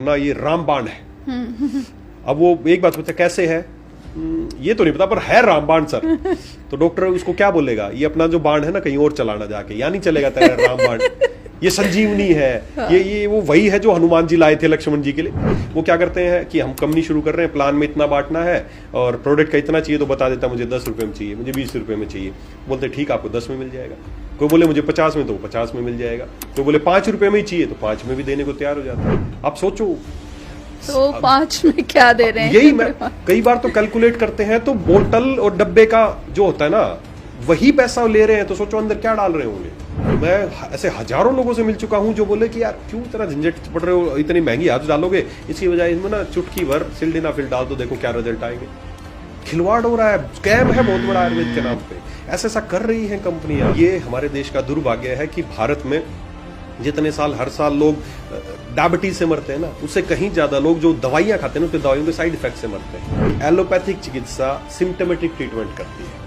ना ये रामबाण है। अब वो एक बात पूछता कैसे है, ये तो नहीं पता पर है रामबाण सर। तो डॉक्टर उसको क्या बोलेगा, ये अपना जो बाण है ना कहीं और चलाना जाके, या नहीं चलेगा तेरा रामबाण, ये संजीवनी है। ये वो वही है जो हनुमान जी लाए थे लक्ष्मण जी के लिए। वो क्या करते हैं कि हम कंपनी शुरू कर रहे हैं, प्लान में इतना बांटना है और प्रोडक्ट का इतना चाहिए, तो बता देता मुझे 10 रुपए में चाहिए, मुझे 20 रुपए में चाहिए। बोलते ठीक आपको 10 में मिल जाएगा। कोई बोले मुझे 50 में, तो 50 में मिल जाएगा। कोई बोले 5 रुपए में ही चाहिए, तो 5 में भी देने को तैयार हो जाता है। आप सोचो तो 5 में क्या दे रहे हैं। यही मैं कई बार तो कैलकुलेट करते हैं, तो बोतल और डब्बे का जो होता है ना वही पैसा ले रहे हैं, तो सोचो अंदर क्या डाल रहे होंगे। मैं ऐसे हजारों लोगों से मिल चुका हूं जो बोले कि यार क्यों इतना झंझट पड़ रहे हो, इतनी महंगी आज डालोगे, इसकी बजाय इसमें ना चुटकी भर सिल्डेनाफिल डाल दो, देखो क्या रिजल्ट आएंगे। खिलवाड़ हो रहा है, स्कैम है बहुत बड़ा आयुर्वेद के नाम पे। ऐसा कर रही हैं कंपनियां। ये हमारे देश का दुर्भाग्य है कि भारत में जितने साल हर साल लोग डायबिटीज से मरते हैं ना, उससे कहीं ज्यादा लोग जो दवाइयां खाते हैं ना, उसके दवाइयों के साइड इफेक्ट से मरते हैं। एलोपैथिक चिकित्सा सिम्टोमेटिक ट्रीटमेंट करती है,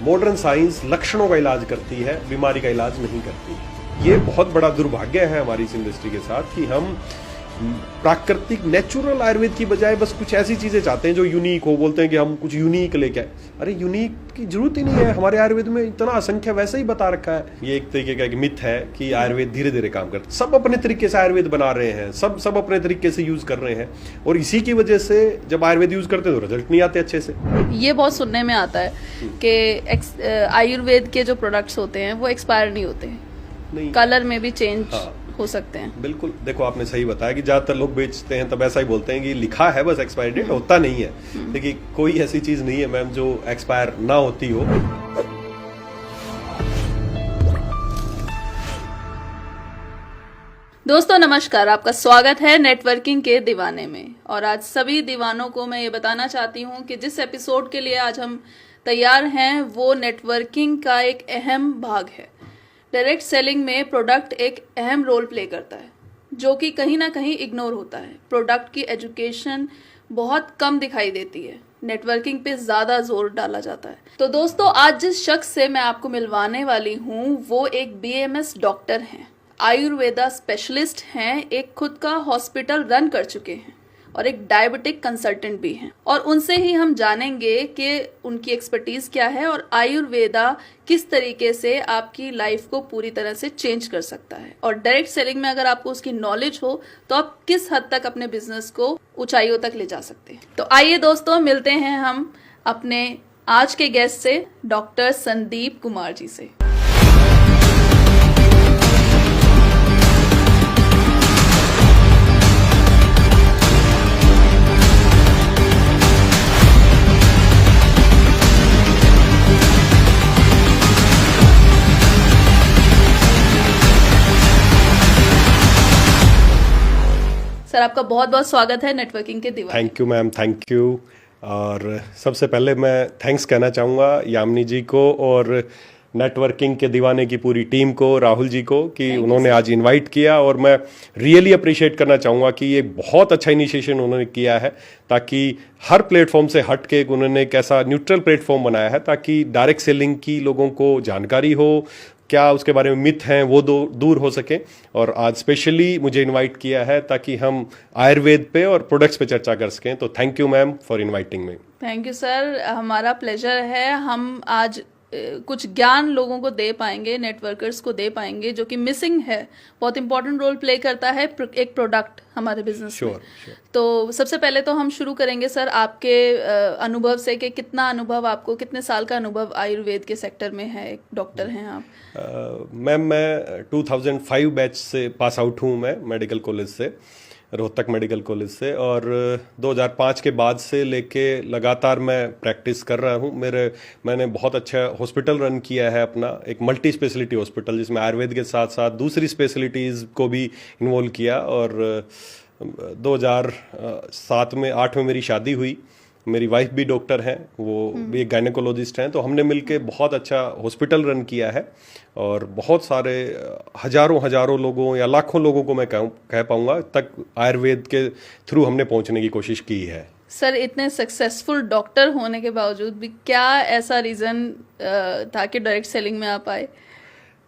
मॉडर्न साइंस लक्षणों का इलाज करती है, बीमारी का इलाज नहीं करती। ये बहुत बड़ा दुर्भाग्य है हमारी इस इंडस्ट्री के साथ कि हम प्राकृतिक नेचुरल आयुर्वेद की बजाय बस कुछ ऐसी चीजें चाहते हैं जो यूनिक हो। बोलते हैं कि हम कुछ यूनिक लेके आए। अरे यूनिक की जरूरत ही नहीं है, हमारे आयुर्वेद में इतना असंख्य वैसे ही बता रखा है। ये एक तरीके का एक मिथ है कि आयुर्वेद धीरे धीरे काम करता है। सब अपने तरीके से आयुर्वेद बना रहे हैं, सब अपने तरीके से यूज कर रहे हैं, और इसी की वजह से जब आयुर्वेद यूज करते हैं तो रिजल्ट नहीं आते अच्छे से। ये बहुत सुनने में आता है कि आयुर्वेद के जो प्रोडक्ट्स होते हैं वो एक्सपायर नहीं होते, नहीं कलर में भी चेंज हो सकते हैं। बिल्कुल, देखो आपने सही बताया कि ज्यादातर लोग बेचते हैं तब ऐसा ही बोलते हैं कि लिखा है बस एक्सपायरी डेट, होता नहीं है। देखिए कोई ऐसी चीज नहीं है मैम जो एक्सपायर ना होती हो। दोस्तों नमस्कार, आपका स्वागत है नेटवर्किंग के दीवाने में। और आज सभी दीवानों को मैं ये बताना चाहती हूँ कि जिस एपिसोड के लिए आज हम तैयार हैं वो नेटवर्किंग का एक अहम भाग है। डायरेक्ट सेलिंग में प्रोडक्ट एक अहम रोल प्ले करता है जो कि कहीं ना कहीं इग्नोर होता है। प्रोडक्ट की एजुकेशन बहुत कम दिखाई देती है, नेटवर्किंग पे ज़्यादा जोर डाला जाता है। तो दोस्तों आज जिस शख्स से मैं आपको मिलवाने वाली हूँ वो एक BMS डॉक्टर हैं, आयुर्वेदा स्पेशलिस्ट हैं, एक खुद का हॉस्पिटल रन कर चुके हैं और एक डायबिटिक कंसल्टेंट भी हैं। और उनसे ही हम जानेंगे कि उनकी एक्सपर्टीज क्या है और आयुर्वेदा किस तरीके से आपकी लाइफ को पूरी तरह से चेंज कर सकता है। और डायरेक्ट सेलिंग में अगर आपको उसकी नॉलेज हो तो आप किस हद तक अपने बिजनेस को ऊंचाइयों तक ले जा सकते हैं। तो आइए दोस्तों मिलते हैं हम अपने आज के गेस्ट से, डॉक्टर संदीप कुमार जी से। सर आपका बहुत बहुत स्वागत है नेटवर्किंग के दीवाने। Thank you ma'am, thank you. और सबसे पहले मैं थैंक्स कहना चाहूँगा यामिनी जी को और नेटवर्किंग के दीवाने की पूरी टीम को, राहुल जी को, कि उन्होंने आज इनवाइट किया। और मैं रियली अप्रिशिएट करना चाहूँगा कि ये बहुत अच्छा इनिशिएशन उन्होंने किया है, ताकि हर प्लेटफॉर्म से हट के उन्होंने एक ऐसा न्यूट्रल प्लेटफॉर्म बनाया है ताकि डायरेक्ट सेलिंग की लोगों को जानकारी हो, क्या उसके बारे में मिथ हैं वो दूर हो सके। और आज स्पेशली मुझे इनवाइट किया है ताकि हम आयुर्वेद पे और प्रोडक्ट्स पे चर्चा कर सकें। तो thank you ma'am for inviting me. Thank you sir, हमारा प्लेजर है। हम आज कुछ ज्ञान लोगों को दे पाएंगे, नेटवर्कर्स को दे पाएंगे, जो कि मिसिंग है। बहुत इंपॉर्टेंट रोल प्ले करता है एक प्रोडक्ट हमारे बिजनेस में। तो सबसे पहले तो हम शुरू करेंगे सर आपके अनुभव से कि कितना अनुभव आपको, कितने साल का अनुभव आयुर्वेद के सेक्टर में है, एक डॉक्टर हैं आप। मैम मैं 2005 बैच से पास आउट हूँ, मैं मेडिकल कॉलेज से, रोहतक मेडिकल कॉलेज से। और 2005 के बाद से लेके लगातार मैं प्रैक्टिस कर रहा हूँ। मैंने बहुत अच्छा हॉस्पिटल रन किया है अपना, एक मल्टी स्पेशलिटी हॉस्पिटल, जिसमें आयुर्वेद के साथ साथ दूसरी स्पेशलिटीज़ को भी इन्वॉल्व किया। और 2007 में 8 में मेरी शादी हुई। मेरी वाइफ भी डॉक्टर हैं, वो भी एक गायनेकोलॉजिस्ट हैं। तो हमने मिलके बहुत अच्छा हॉस्पिटल रन किया है और बहुत सारे हजारों लोगों या लाखों लोगों को मैं कह पाऊंगा तक आयुर्वेद के थ्रू हमने पहुंचने की कोशिश की है। सर इतने सक्सेसफुल डॉक्टर होने के बावजूद भी क्या ऐसा रीज़न था कि डायरेक्ट सेलिंग में आप आए?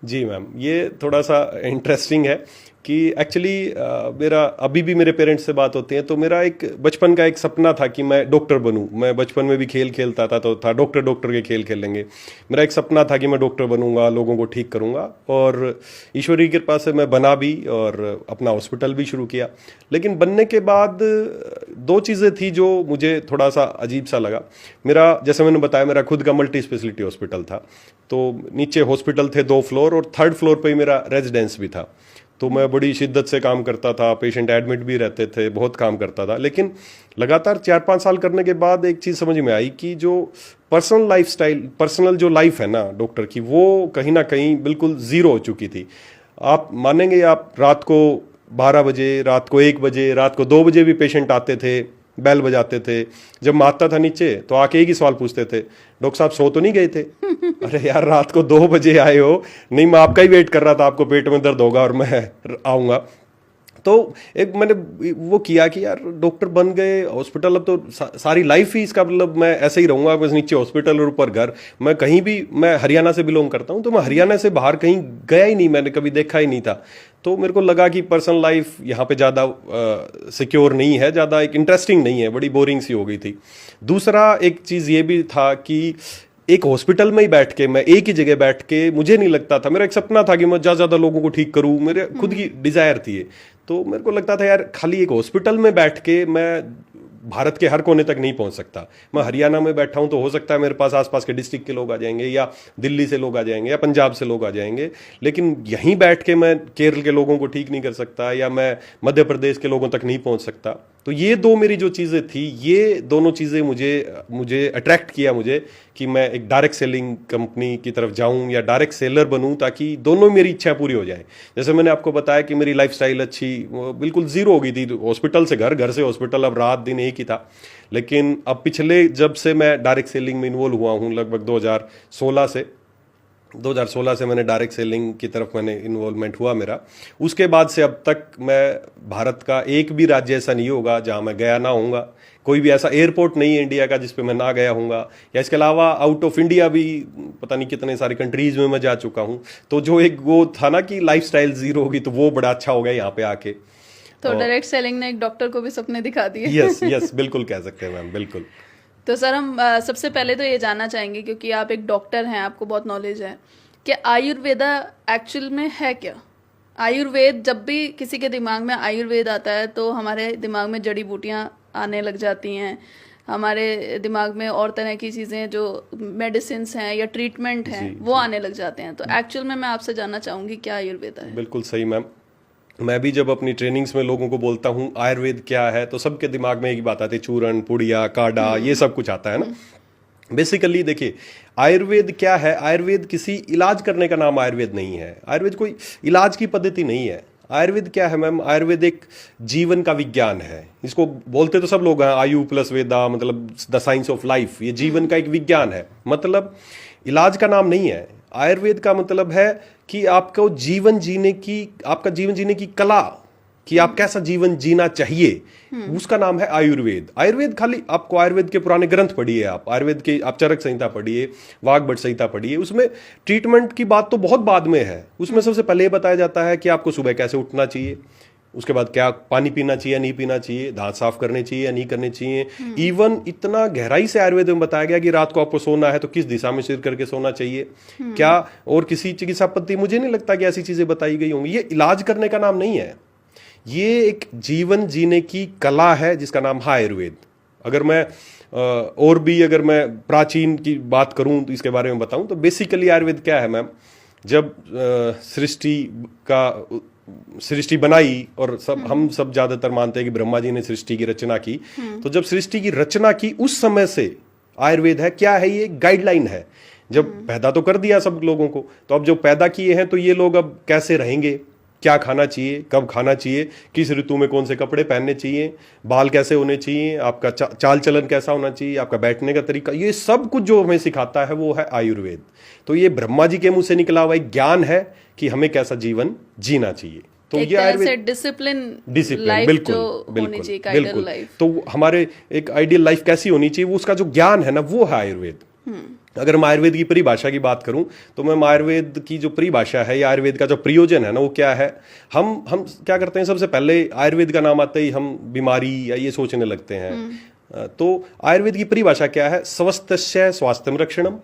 जी मैम, ये थोड़ा सा इंटरेस्टिंग है। कि एक्चुअली मेरा अभी भी मेरे पेरेंट्स से बात होती है, तो मेरा एक बचपन का एक सपना था कि मैं डॉक्टर बनूं। मैं बचपन में भी खेल खेलता था, तो था डॉक्टर के खेल खेलेंगे। मेरा एक सपना था कि मैं डॉक्टर बनूंगा, लोगों को ठीक करूंगा, और ईश्वरी की कृपा से मैं बना भी और अपना हॉस्पिटल भी शुरू किया। लेकिन बनने के बाद दो चीज़ें थी जो मुझे थोड़ा सा अजीब सा लगा। मेरा, जैसे मैंने बताया, मेरा खुद का मल्टी स्पेशलिटी हॉस्पिटल था। तो नीचे हॉस्पिटल थे 2 फ्लोर, और 3rd फ्लोर पे ही मेरा रेजिडेंस भी था। तो मैं बड़ी शिद्दत से काम करता था, पेशेंट एडमिट भी रहते थे, बहुत काम करता था। लेकिन लगातार 4-5 साल करने के बाद एक चीज़ समझ में आई कि जो पर्सनल लाइफस्टाइल, पर्सनल जो लाइफ है ना डॉक्टर की, वो कहीं ना कहीं बिल्कुल ज़ीरो हो चुकी थी। आप मानेंगे, आप रात को 12 बजे, रात को 1 बजे, रात को 2 बजे भी पेशेंट आते थे, बेल बजाते थे। जब मैं आता था नीचे तो आके एक ही सवाल पूछते थे, डॉक्टर साहब सो तो नहीं गए थे? अरे यार, रात को 2 बजे आए हो? नहीं, मैं आपका ही वेट कर रहा था, आपको पेट में दर्द होगा और मैं आऊँगा। तो एक मैंने वो किया कि यार डॉक्टर बन गए, हॉस्पिटल, अब तो सारी लाइफ ही इसका मतलब मैं ऐसे ही रहूँगा, बस नीचे हॉस्पिटल और ऊपर घर। मैं कहीं भी, मैं हरियाणा से बिलोंग करता हूँ, तो मैं हरियाणा से बाहर कहीं गया ही नहीं, मैंने कभी देखा ही नहीं था। तो मेरे को लगा कि पर्सनल लाइफ यहाँ पे ज़्यादा सिक्योर नहीं है, ज़्यादा एक इंटरेस्टिंग नहीं है, बड़ी बोरिंग सी हो गई थी। दूसरा एक चीज़ ये भी था कि एक हॉस्पिटल में ही बैठ के, मैं एक ही जगह बैठ के, मुझे नहीं लगता था, मेरा एक सपना था कि मैं ज़्यादा लोगों को ठीक करूँ, मेरे खुद की डिज़ायर थी ये। तो मेरे को लगता था यार, खाली एक हॉस्पिटल में बैठ के मैं भारत के हर कोने तक नहीं पहुंच सकता। मैं हरियाणा में बैठा हूं तो हो सकता है मेरे पास आसपास के डिस्ट्रिक्ट के लोग आ जाएंगे, या दिल्ली से लोग आ जाएंगे, या पंजाब से लोग आ जाएंगे। लेकिन यहीं बैठ के मैं केरल के लोगों को ठीक नहीं कर सकता, या मैं मध्य प्रदेश के लोगों तक नहीं पहुंच सकता। तो ये दो मेरी जो चीज़ें थी, ये दोनों चीज़ें मुझे अट्रैक्ट किया मुझे कि मैं एक डायरेक्ट सेलिंग कंपनी की तरफ जाऊं या डायरेक्ट सेलर बनूं, ताकि दोनों मेरी इच्छा पूरी हो जाए। जैसे मैंने आपको बताया कि मेरी लाइफस्टाइल अच्छी बिल्कुल ज़ीरो हो गई थी, हॉस्पिटल से घर, घर से हॉस्पिटल, अब रात दिन एक ही था। लेकिन अब पिछले, जब से मैं डायरेक्ट सेलिंग में इन्वॉल्व हुआ हूँ, लगभग 2016 से मैंने डायरेक्ट सेलिंग की तरफ मैंने इन्वॉल्वमेंट हुआ मेरा। उसके बाद से अब तक मैं, भारत का एक भी राज्य ऐसा नहीं होगा जहां मैं गया ना होऊंगा, कोई भी ऐसा एयरपोर्ट नहीं है इंडिया का जिस पे मैं ना गया हूँगा, या इसके अलावा आउट ऑफ इंडिया भी पता नहीं कितने सारी कंट्रीज में मैं जा चुका हूँ। तो जो एक वो था ना कि लाइफस्टाइल जीरो होगी, तो वो बड़ा अच्छा हो गया यहाँ पे आके। तो डायरेक्ट सेलिंग ने एक डॉक्टर को भी सपने दिखा दिए। यस, बिल्कुल कह सकते हैं मैम, बिल्कुल। तो सर, हम सबसे पहले तो ये जानना चाहेंगे, क्योंकि आप एक डॉक्टर हैं, आपको बहुत नॉलेज है, कि आयुर्वेदा एक्चुअल में है क्या? आयुर्वेद, जब भी किसी के दिमाग में आयुर्वेद आता है तो हमारे दिमाग में जड़ी बूटियां आने लग जाती हैं, हमारे दिमाग में और तरह की चीज़ें जो मेडिसिन हैं या ट्रीटमेंट हैं वो आने लग जाते हैं। तो एक्चुअल में मैं आपसे जानना चाहूँगी, क्या आयुर्वेदा है? बिल्कुल सही मैम। मैं भी जब अपनी ट्रेनिंग्स में लोगों को बोलता हूँ आयुर्वेद क्या है, तो सबके दिमाग में एक ही बात आती है, चूरन, पुड़िया, काढ़ा, ये सब कुछ आता है ना। बेसिकली देखिए, आयुर्वेद क्या है? आयुर्वेद किसी इलाज करने का नाम आयुर्वेद नहीं है। आयुर्वेद कोई इलाज की पद्धति नहीं है। आयुर्वेद क्या है मैम? आयुर्वेद एक जीवन का विज्ञान है। इसको बोलते तो सब लोग हैं, आयु प्लस वेदा, मतलब द साइंस ऑफ लाइफ। ये जीवन का एक विज्ञान है, मतलब इलाज का नाम नहीं है। आयुर्वेद का मतलब है कि आपको जीवन जीने की, आपका जीवन जीने की कला, कि आप कैसा जीवन जीना चाहिए, उसका नाम है आयुर्वेद। आयुर्वेद खाली, आपको आयुर्वेद के पुराने ग्रंथ पढ़िए, आप आयुर्वेद के, आप चरक संहिता पढ़िए, वाग्भट संहिता पढ़िए, उसमें ट्रीटमेंट की बात तो बहुत बाद में है। उसमें सबसे पहले बताया जाता है कि आपको सुबह कैसे उठना चाहिए, उसके बाद क्या पानी पीना चाहिए, नहीं पीना चाहिए, दांत साफ करने चाहिए या नहीं करने चाहिए। इवन इतना गहराई से आयुर्वेद में बताया गया कि रात को आपको सोना है तो किस दिशा में सिर करके सोना चाहिए, क्या, और किसी चिकित्सा पद्धति, मुझे नहीं लगता कि ऐसी चीजें बताई गई होंगी। ये इलाज करने का नाम नहीं है, ये एक जीवन जीने की कला है जिसका नाम है आयुर्वेद। अगर मैं और भी अगर मैं प्राचीन की बात करूं तो इसके बारे में बताऊं, तो बेसिकली आयुर्वेद क्या है मैम? जब सृष्टि बनाई, और हम सब ज्यादातर मानते हैं कि ब्रह्मा जी ने सृष्टि की रचना की, तो जब सृष्टि की रचना की उस समय से आयुर्वेद है। क्या है? ये गाइडलाइन है। जब पैदा तो कर दिया सब लोगों को, तो अब जो पैदा किए हैं तो ये लोग अब कैसे रहेंगे, क्या खाना चाहिए, कब खाना चाहिए, किस ऋतु में कौन से कपड़े पहनने चाहिए, बाल कैसे होने चाहिए, आपका चाल चलन कैसा होना चाहिए, आपका बैठने का तरीका, ये सब कुछ जो हमें सिखाता है वो है आयुर्वेद। तो ये ब्रह्मा जी के मुंह से निकला हुआ एक ज्ञान है कि हमें कैसा जीवन जीना चाहिए। तो ये आयुर्वेद डिसिप्लिन बिल्कुल बिल्कुल। तो हमारे एक आइडियल लाइफ कैसी होनी चाहिए, वो उसका जो ज्ञान है ना, वो है आयुर्वेद। अगर मैं आयुर्वेद की परिभाषा की बात करूं तो मैं आयुर्वेद की जो परिभाषा है या आयुर्वेद का जो प्रयोजन है ना, वो क्या है। हम क्या करते हैं, सबसे पहले आयुर्वेद का नाम आते ही हम बीमारी या ये सोचने लगते हैं। तो आयुर्वेद की परिभाषा क्या है, स्वस्थस्य स्वास्थ्यम रक्षणम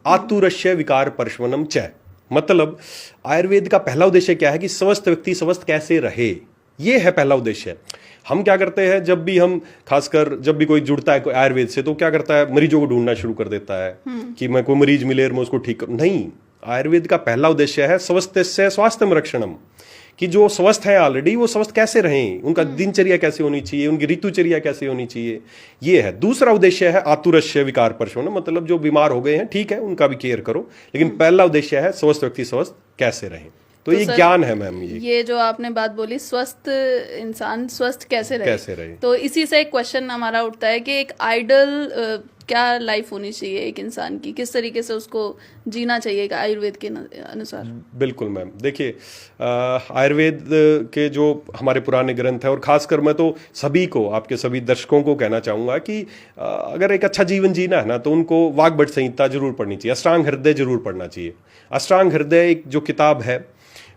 आतुरस्य विकार परशवनम च। मतलब आयुर्वेद का पहला उद्देश्य क्या है कि स्वस्थ व्यक्ति स्वस्थ कैसे रहे, ये है पहला उद्देश्य। हम क्या करते हैं, जब भी हम खासकर जब भी कोई जुड़ता है कोई आयुर्वेद से, तो क्या करता है, मरीजों को ढूंढना शुरू कर देता है कि मैं कोई मरीज मिले और मैं उसको ठीक करूं। नहीं, आयुर्वेद का पहला उद्देश्य है स्वस्थस्य स्वास्थ्यम रक्षणम, कि जो स्वस्थ है ऑलरेडी वो स्वस्थ कैसे रहें, उनका दिनचर्या कैसे होनी चाहिए, उनकी ऋतुचर्या कैसे होनी चाहिए, ये है। दूसरा उद्देश्य है आतुरस्य विकार परशवनम, मतलब जो बीमार हो गए हैं ठीक है उनका भी केयर करो, लेकिन पहला उद्देश्य है स्वस्थ व्यक्ति स्वस्थ कैसे रहें। तो ये ज्ञान है मैम। ये जो आपने बात बोली, स्वस्थ इंसान स्वस्थ कैसे रहे, तो इसी से एक क्वेश्चन हमारा उठता है कि एक आइडल क्या लाइफ होनी चाहिए एक इंसान की, किस तरीके से उसको जीना चाहिए आयुर्वेद के अनुसार। बिल्कुल मैम, देखिए आयुर्वेद के जो हमारे पुराने ग्रंथ है, और खासकर मैं तो सभी को, आपके सभी दर्शकों को कहना चाहूंगा कि अगर एक अच्छा जीवन जीना है ना, तो उनको वाग्भट संहिता जरूर पढ़नी चाहिए, अष्टांग हृदय जरूर पढ़ना चाहिए। अष्टांग हृदय एक जो किताब है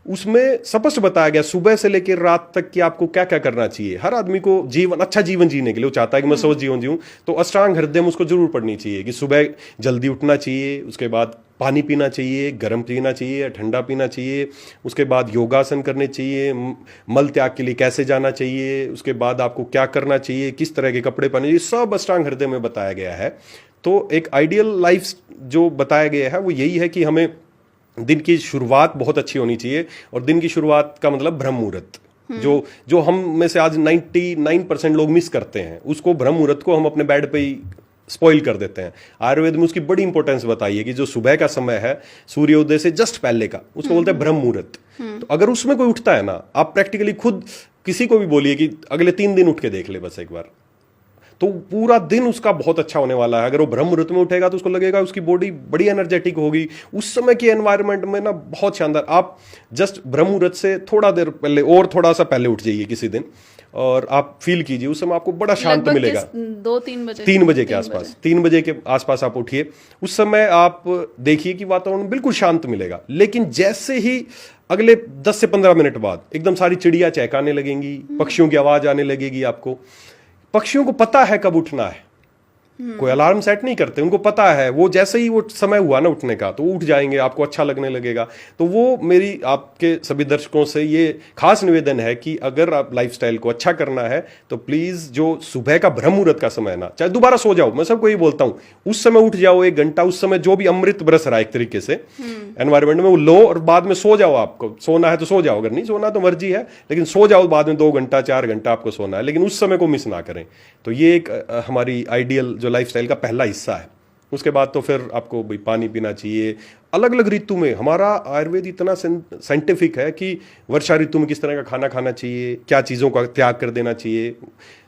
उसमें स्पष्ट बताया गया सुबह से लेकर रात तक कि आपको क्या क्या करना चाहिए। हर आदमी को जीवन अच्छा जीवन जीने के लिए वो चाहता है कि मैं स्वस्थ जीवन जीऊं, तो अष्टांग हृदय में उसको जरूर पढ़नी चाहिए कि सुबह जल्दी उठना चाहिए, उसके बाद पानी पीना चाहिए, गर्म पीना चाहिए, ठंडा पीना चाहिए, उसके बाद योगासन करने चाहिए, मल त्याग के लिए कैसे जाना चाहिए, उसके बाद आपको क्या करना चाहिए, किस तरह के कपड़े पहने चाहिए, सब अष्टांग हृदय में बताया गया है। तो एक आइडियल लाइफ जो बताया गया है वो यही है कि हमें दिन की शुरुआत बहुत अच्छी होनी चाहिए, और दिन की शुरुआत का मतलब ब्रह्म मुहूर्त, जो हम में से आज 99% लोग मिस करते हैं, उसको ब्रह्म मुहूर्त को हम अपने बेड पे ही स्पॉइल कर देते हैं। आयुर्वेद में उसकी बड़ी इंपॉर्टेंस बताई है कि जो सुबह का समय है सूर्योदय से जस्ट पहले का, उसको बोलते हैं ब्रह्म मुहूर्त। तो अगर उसमें कोई उठता है ना, आप प्रैक्टिकली खुद किसी को भी बोलिए कि अगले 3 दिन उठ के देख ले बस एक बार, तो पूरा दिन उसका बहुत अच्छा होने वाला है। अगर वो ब्रह्म मुहूर्त में उठेगा तो उसको लगेगा उसकी बॉडी बड़ी एनर्जेटिक होगी, उस समय के एनवायरनमेंट में ना बहुत शानदार। आप जस्ट ब्रह्म मुहूर्त से थोड़ा देर पहले और थोड़ा सा पहले उठ जाइए किसी दिन, और आप फील कीजिए, उस समय आपको बड़ा शांत मिलेगा। 3 बजे के आसपास, 3 बजे के आसपास आप उठिए, उस समय आप देखिए कि वातावरण बिल्कुल शांत मिलेगा। लेकिन जैसे ही अगले 10 से 15 मिनट बाद एकदम सारी चिड़िया चहकाने लगेंगी, पक्षियों की आवाज आने लगेगी, आपको पक्षियों को पता है कब उठना है, कोई अलार्म सेट नहीं करते, उनको पता है, वो जैसे ही वो समय हुआ ना उठने का तो उठ जाएंगे, आपको अच्छा लगने लगेगा। तो वो मेरी आपके सभी दर्शकों से ये खास निवेदन है कि अगर आप लाइफस्टाइल को अच्छा करना है तो प्लीज जो सुबह का ब्रह्म मुहूर्त का समय ना, चाहे दोबारा सो जाओ, मैं सबको ये बोलता हूं, उस समय उठ जाओ 1 घंटा, उस समय जो भी अमृत बरस रहा है एक तरीके से एनवायरमेंट में वो लो, और बाद में सो जाओ। आपको सोना है तो सो जाओ, अगर नहीं सोना तो मर्जी है, लेकिन सो जाओ बाद में 2 घंटा 4 घंटा आपको सोना है, लेकिन उस समय को मिस ना करें। तो ये एक हमारी आइडियल जो लाइफस्टाइल का पहला हिस्सा है। उसके बाद तो फिर आपको भाई पानी पीना चाहिए अलग अलग ऋतु में। हमारा आयुर्वेद इतना साइंटिफिक है कि वर्षा ऋतु में किस तरह का खाना खाना चाहिए, क्या चीज़ों का त्याग कर देना चाहिए,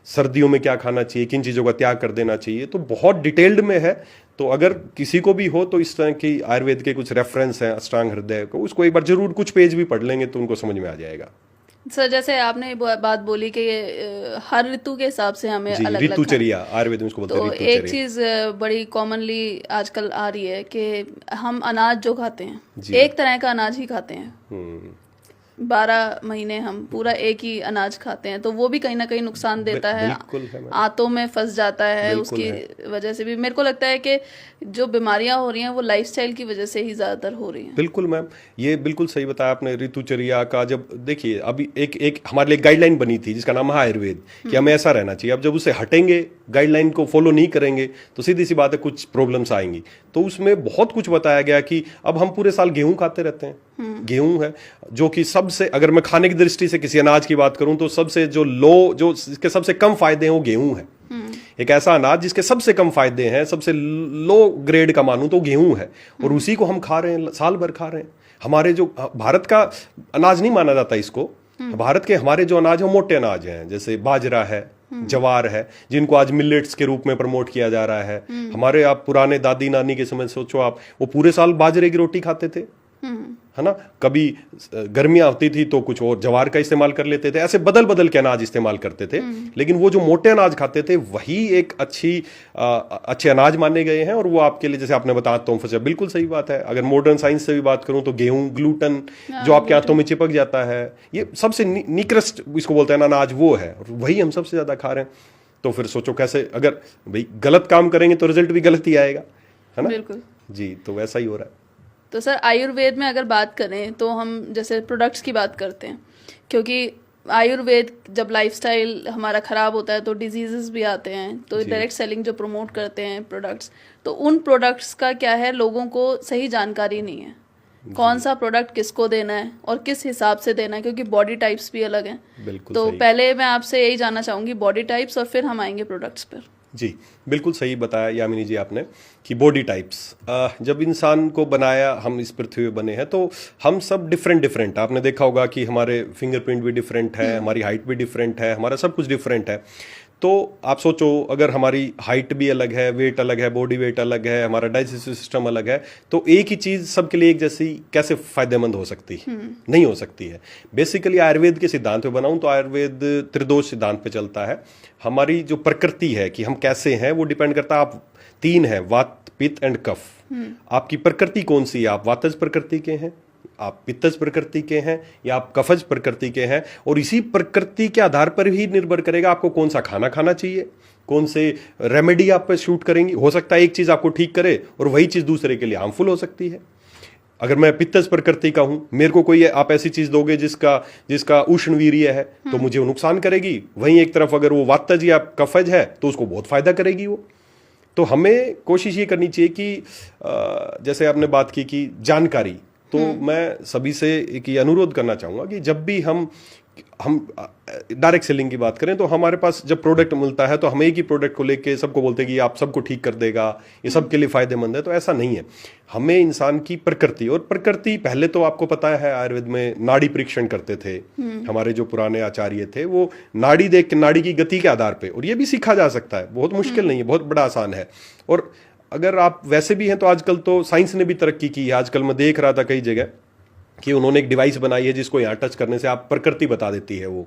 सर्दियों में क्या खाना चाहिए, किन चीज़ों का त्याग कर देना चाहिए, तो बहुत डिटेल्ड में है। तो अगर किसी को भी हो तो इस तरह की आयुर्वेद के कुछ रेफरेंस हैं अष्टांग हृदय को, उसको एक बार जरूर कुछ पेज भी पढ़ लेंगे तो उनको समझ में आ जाएगा। सर जैसे आपने बात बोली कि हर ऋतु के हिसाब से हमें अलग अलग ऋतुचर्या, आयुर्वेद में इसको बोलते हैं ऋतुचर्या। एक चीज बड़ी कॉमनली आजकल आ रही है कि हम अनाज जो खाते हैं, एक तरह का अनाज ही खाते हैं, 12 महीने हम पूरा एक ही अनाज खाते हैं, तो वो भी कहीं ना कहीं नुकसान देता है, आंतों में फंस जाता है, उसकी वजह से भी मेरे को लगता है कि जो बीमारियां हो रही हैं वो लाइफस्टाइल की वजह से ही ज्यादातर हो रही हैं। बिल्कुल मैम, ये बिल्कुल सही बताया आपने। ऋतुचर्या का जब देखिए अभी एक हमारे लिए गाइडलाइन बनी थी जिसका नाम है आयुर्वेद, कि हमें ऐसा रहना चाहिए। अब जब उसे हटेंगे, गाइडलाइन को फॉलो नहीं करेंगे, तो सीधी सी बात है कुछ प्रॉब्लम्स आएंगी। तो उसमें बहुत कुछ बताया गया कि अब हम पूरे साल गेहूं खाते रहते हैं, गेहूं है जो कि सबसे, अगर मैं खाने की दृष्टि से किसी अनाज की बात करूं तो सबसे जो लो, जो इसके सबसे कम फायदे हैं वो गेहूं है। एक ऐसा अनाज जिसके सबसे कम फायदे हैं, सबसे लो ग्रेड का मानूं तो गेहूं है, और उसी को हम खा रहे हैं, साल भर खा रहे हैं। हमारे जो भारत का अनाज नहीं माना जाता इसको, भारत के हमारे जो अनाज है मोटे अनाज हैं, जैसे बाजरा है, जवार है, जिनको आज मिलेट्स के रूप में प्रमोट किया जा रहा है। हमारे आप पुराने दादी नानी के समय सोचो आप, वो पूरे साल बाजरे की रोटी खाते थे, है ना। कभी गर्मियां होती थी तो कुछ और जवार का इस्तेमाल कर लेते थे, ऐसे बदल बदल के अनाज इस्तेमाल करते थे। लेकिन वो जो मोटे अनाज खाते थे वही एक अच्छे अनाज माने गए हैं, और वो आपके लिए, जैसे आपने बताया तो फंसा, बिल्कुल सही बात है। अगर मॉडर्न साइंस से भी बात करूं तो गेहूं, ग्लूटन जो आपके हाथों में चिपक जाता है, ये सबसे निकृष्ट इसको बोलते हैं ना अनाज, वो है, और वही हम सबसे ज्यादा खा रहे हैं। तो फिर सोचो कैसे, अगर भाई गलत काम करेंगे तो रिजल्ट भी गलत ही आएगा, है ना। बिल्कुल जी, तो वैसा ही हो रहा है। तो सर आयुर्वेद में अगर बात करें तो हम जैसे प्रोडक्ट्स की बात करते हैं, क्योंकि आयुर्वेद जब लाइफस्टाइल हमारा ख़राब होता है तो डिजीजेस भी आते हैं, तो डायरेक्ट सेलिंग जो प्रमोट करते हैं प्रोडक्ट्स, तो उन प्रोडक्ट्स का क्या है, लोगों को सही जानकारी नहीं है कौन सा प्रोडक्ट किसको देना है और किस हिसाब से देना है, क्योंकि बॉडी टाइप्स भी अलग हैं। बिल्कुल तो सही। पहले मैं आपसे यही जानना चाहूँगी बॉडी टाइप्स, और फिर हम आएंगे प्रोडक्ट्स पर। जी, बिल्कुल सही बताया यामिनी जी आपने कि बॉडी टाइप्स, जब इंसान को बनाया, हम इस पृथ्वी पे बने हैं, तो हम सब डिफरेंट, आपने देखा होगा कि हमारे फिंगरप्रिंट भी डिफरेंट है, हमारी हाइट भी डिफरेंट है, हमारा सब कुछ डिफरेंट है। तो आप सोचो, अगर हमारी हाइट भी अलग है, वेट अलग है, बॉडी वेट अलग है, हमारा डाइजेस्टिव सिस्टम अलग है, तो एक ही चीज़ सबके लिए एक जैसी कैसे फायदेमंद हो सकती है? नहीं हो सकती है। बेसिकली आयुर्वेद के सिद्धांत पे बनाऊं तो आयुर्वेद त्रिदोष सिद्धांत पे चलता है। हमारी जो प्रकृति है कि हम कैसे हैं वो डिपेंड करता है, आप तीन है, वात, पित्त एंड कफ। आपकी प्रकृति कौन सी है? आप वातज प्रकृति के हैं, आप पित्तज प्रकृति के हैं, या आप कफज प्रकृति के हैं। और इसी प्रकृति के आधार पर ही निर्भर करेगा आपको कौन सा खाना खाना चाहिए, कौन से रेमेडी आप पे शूट करेंगी। हो सकता है एक चीज आपको ठीक करे और वही चीज दूसरे के लिए हार्मफुल हो सकती है। अगर मैं पित्तज प्रकृति का हूं, मेरे को कोई आप ऐसी चीज दोगे जिसका उष्ण वीर्य है, तो मुझे वो नुकसान करेगी। वहीं एक तरफ अगर वो वातज या कफज है तो उसको बहुत फायदा करेगी वो। तो हमें कोशिश ये करनी चाहिए कि जैसे आपने बात की कि जानकारी, तो मैं सभी से एक ये अनुरोध करना चाहूँगा कि जब भी हम डायरेक्ट सेलिंग की बात करें, तो हमारे पास जब प्रोडक्ट मिलता है तो हम एक ही प्रोडक्ट को लेके सबको बोलते हैं कि आप सबको ठीक कर देगा, ये सबके लिए फायदेमंद है। तो ऐसा नहीं है। हमें इंसान की प्रकृति, और प्रकृति पहले तो आपको पता है आयुर्वेद में नाड़ी परीक्षण करते थे। हमारे जो पुराने आचार्य थे वो नाड़ी देख के, नाड़ी की गति के आधार पर, और ये भी सीखा जा सकता है, बहुत मुश्किल नहीं है, बहुत बड़ा आसान है। और अगर आप वैसे भी हैं तो आजकल तो साइंस ने भी तरक्की की है। आजकल मैं देख रहा था कई जगह कि उन्होंने एक डिवाइस बनाई है जिसको यहाँ टच करने से आप प्रकृति बता देती है वो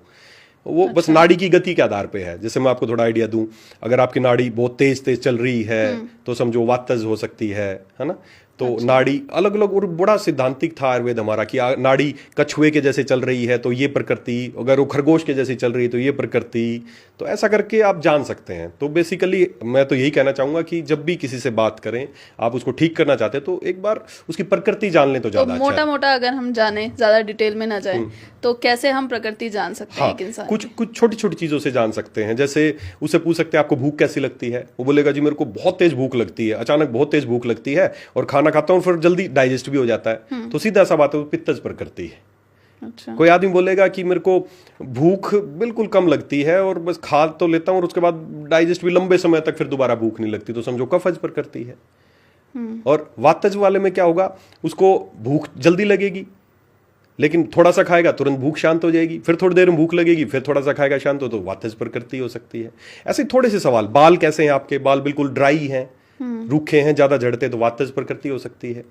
अच्छा। बस नाड़ी की गति के आधार पे है। जैसे मैं आपको थोड़ा आइडिया दूं, अगर आपकी नाड़ी बहुत तेज तेज चल रही है तो समझो वातज हो सकती है ना। तो अच्छा। नाड़ी अलग अलग, और बड़ा सिद्धांतिक था आयुर्वेद हमारा कि नाड़ी कछुए के जैसे चल रही है तो ये प्रकृति, अगर वो खरगोश के जैसे चल रही है तो ये प्रकृति। तो ऐसा करके आप जान सकते हैं। तो बेसिकली मैं तो यही कहना चाहूंगा कि जब भी किसी से बात करें, आप उसको ठीक करना चाहते हैं तो एक बार उसकी प्रकृति जान लें तो ज्यादा अच्छा है। मोटा मोटा अगर हम जाने, ज्यादा डिटेल में ना जाए, तो कैसे हम प्रकृति जान सकते हैं एक इंसान? कुछ छोटी छोटी चीजों से जान सकते हैं। जैसे उससे पूछ सकते हैं आपको भूख कैसी लगती है, वो बोलेगा जी मेरे को बहुत तेज भूख लगती है, अचानक बहुत तेज भूख लगती है, और खाना खाता हूँ फिर जल्दी डाइजेस्ट भी हो जाता है। तो सीधा सा बात है, पित्तज प्रकृति है। अच्छा। कोई आदमी बोलेगा कि मेरे को भूख बिल्कुल कम लगती है और बस खा तो लेता हूँ और उसके बाद डाइजेस्ट भी लंबे समय तक फिर दोबारा भूख नहीं लगती, तो समझो कफज प्रकृति है। और वातज वाले में क्या होगा, उसको भूख जल्दी लगेगी लेकिन थोड़ा सा खाएगा तुरंत भूख शांत हो जाएगी, फिर थोड़ी देर में भूख लगेगी, फिर थोड़ा सा खाएगा शांत हो, तो वातज प्रकृति हो सकती है। ऐसे थोड़े से सवाल। बाल कैसे हैं आपके? बाल बिल्कुल ड्राई हैं, रूखे हैं, ज्यादा झड़ते, तो वातज प्रकृति हो सकती है।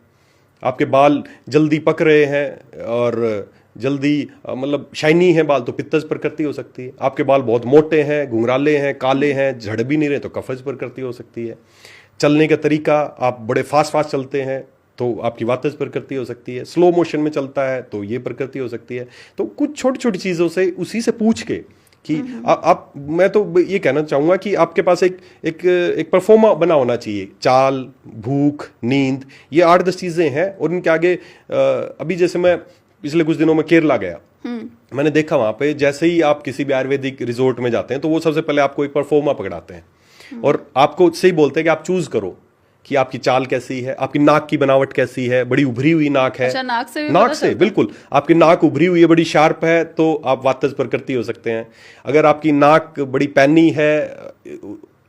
आपके बाल जल्दी पक रहे हैं और जल्दी मतलब शाइनी है बाल, तो पित्तज प्रकृति हो सकती है। आपके बाल बहुत मोटे हैं, घुंघराले हैं, काले हैं, झड़ भी नहीं रहे, तो कफज प्रकृति हो सकती है। चलने का तरीका, आप बड़े फास्ट चलते हैं तो आपकी वातज प्रकृति हो सकती है। स्लो मोशन में चलता है तो ये प्रकृति हो सकती है। तो कुछ छोटी छोटी चीज़ों से उसी से पूछ के कि आप मैं तो ये कहना चाहूँगा कि आपके पास एक परफॉर्मा बना होना चाहिए। चाल, भूख, नींद, ये 8-10 चीज़ें हैं। और इनके आगे अभी जैसे मैं पिछले कुछ दिनों में केरला गया, मैंने देखा वहाँ पे जैसे ही आप किसी भी आयुर्वेदिक रिजोर्ट में जाते हैं तो वो सबसे पहले आपको एक परफॉर्मा पकड़ाते हैं और आपको सही बोलते हैं कि आप चूज करो कि आपकी चाल कैसी है, आपकी नाक की बनावट कैसी है, बड़ी उभरी हुई नाक है। अच्छा, नाक से बिल्कुल, आपकी नाक उभरी हुई है, बड़ी शार्प है, तो आप वातज प्रकृति हो सकते हैं। अगर आपकी नाक बड़ी पैनी है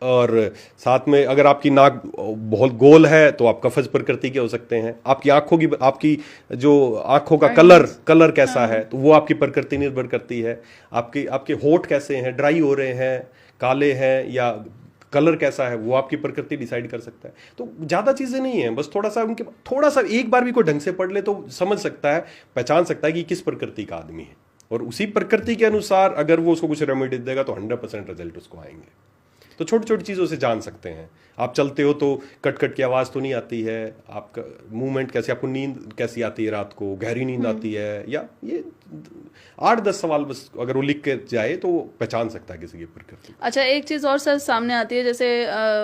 और साथ में अगर आपकी नाक बहुत गोल है तो आप कफज प्रकृति के हो सकते हैं। आपकी जो आंखों का कलर कैसा है तो वो आपकी प्रकृति निर्भर करती है। आपके होंठ कैसे हैं, ड्राई हो रहे हैं, काले हैं या कलर कैसा है वो आपकी प्रकृति डिसाइड कर सकता है। तो ज़्यादा चीज़ें नहीं है, बस थोड़ा सा एक बार भी कोई ढंग से पढ़ ले तो समझ सकता है, पहचान सकता है कि किस प्रकृति का आदमी है, और उसी प्रकृति के अनुसार अगर वो उसको कुछ रेमेडी देगा तो 100% रिजल्ट उसको आएंगे। तो छोटी छोटी चीज़ों से जान सकते हैं। आप चलते हो तो कट कट की आवाज़ तो नहीं आती है, आपका मूवमेंट कैसे, आपको नींद कैसी आती है, रात को गहरी नींद आती है, या ये 8-10 सवाल बस अगर वो लिख के जाए तो वो पहचान सकता है किसी की प्रकृति। अच्छा, एक चीज़ और सर सामने आती है, जैसे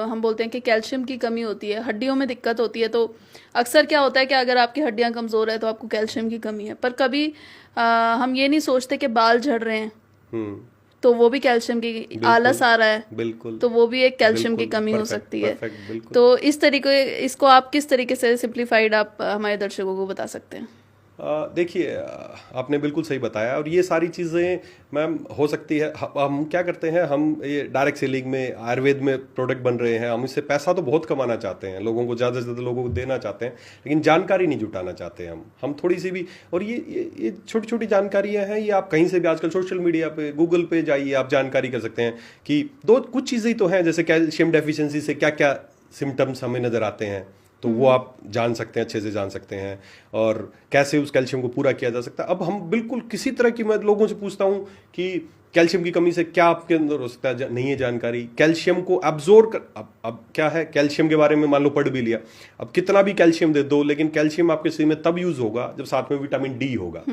हम बोलते हैं कि कैल्शियम की कमी होती है, हड्डियों में दिक्कत होती है, तो अक्सर क्या होता है कि अगर आपकी हड्डियां कमज़ोर है तो आपको कैल्शियम की कमी है, पर कभी हम ये नहीं सोचते कि बाल झड़ रहे हैं तो वो भी कैल्शियम की, आलस आ रहा है बिल्कुल, तो वो भी एक कैल्शियम की कमी हो सकती है। तो इस तरीके, इसको आप किस तरीके से सिंप्लीफाइड आप हमारे दर्शकों को बता सकते हैं? देखिए, आपने बिल्कुल सही बताया, और ये सारी चीज़ें मैम हो सकती है। हम क्या करते हैं, हम ये डायरेक्ट सेलिंग में, आयुर्वेद में प्रोडक्ट बन रहे हैं, हम इससे पैसा तो बहुत कमाना चाहते हैं, लोगों को ज़्यादा से ज़्यादा लोगों को देना चाहते हैं, लेकिन जानकारी नहीं जुटाना चाहते हम थोड़ी सी भी। और ये छोटी छोटी जानकारियाँ हैं, ये आप कहीं से भी आजकल सोशल मीडिया पे, गूगल पे जाइए, आप जानकारी कर सकते हैं कि कुछ चीज़ें तो हैं, जैसे कैल्शियम डेफिशिएंसी से क्या क्या सिम्टम्स हमें नज़र आते हैं, तो वो आप जान सकते हैं, अच्छे से जान सकते हैं, और कैसे उस कैल्शियम को पूरा किया जा सकता है। अब हम बिल्कुल किसी तरह की, मैं लोगों से पूछता हूँ कि कैल्शियम की कमी से क्या आपके अंदर हो सकता है, नहीं है जानकारी। कैल्शियम को एब्जॉर्ब कर, अब क्या है, कैल्शियम के बारे में मान लो पढ़ भी लिया, अब कितना भी कैल्शियम दे दो, लेकिन कैल्शियम आपके शरीर में तब यूज होगा जब साथ में विटामिन डी होगा।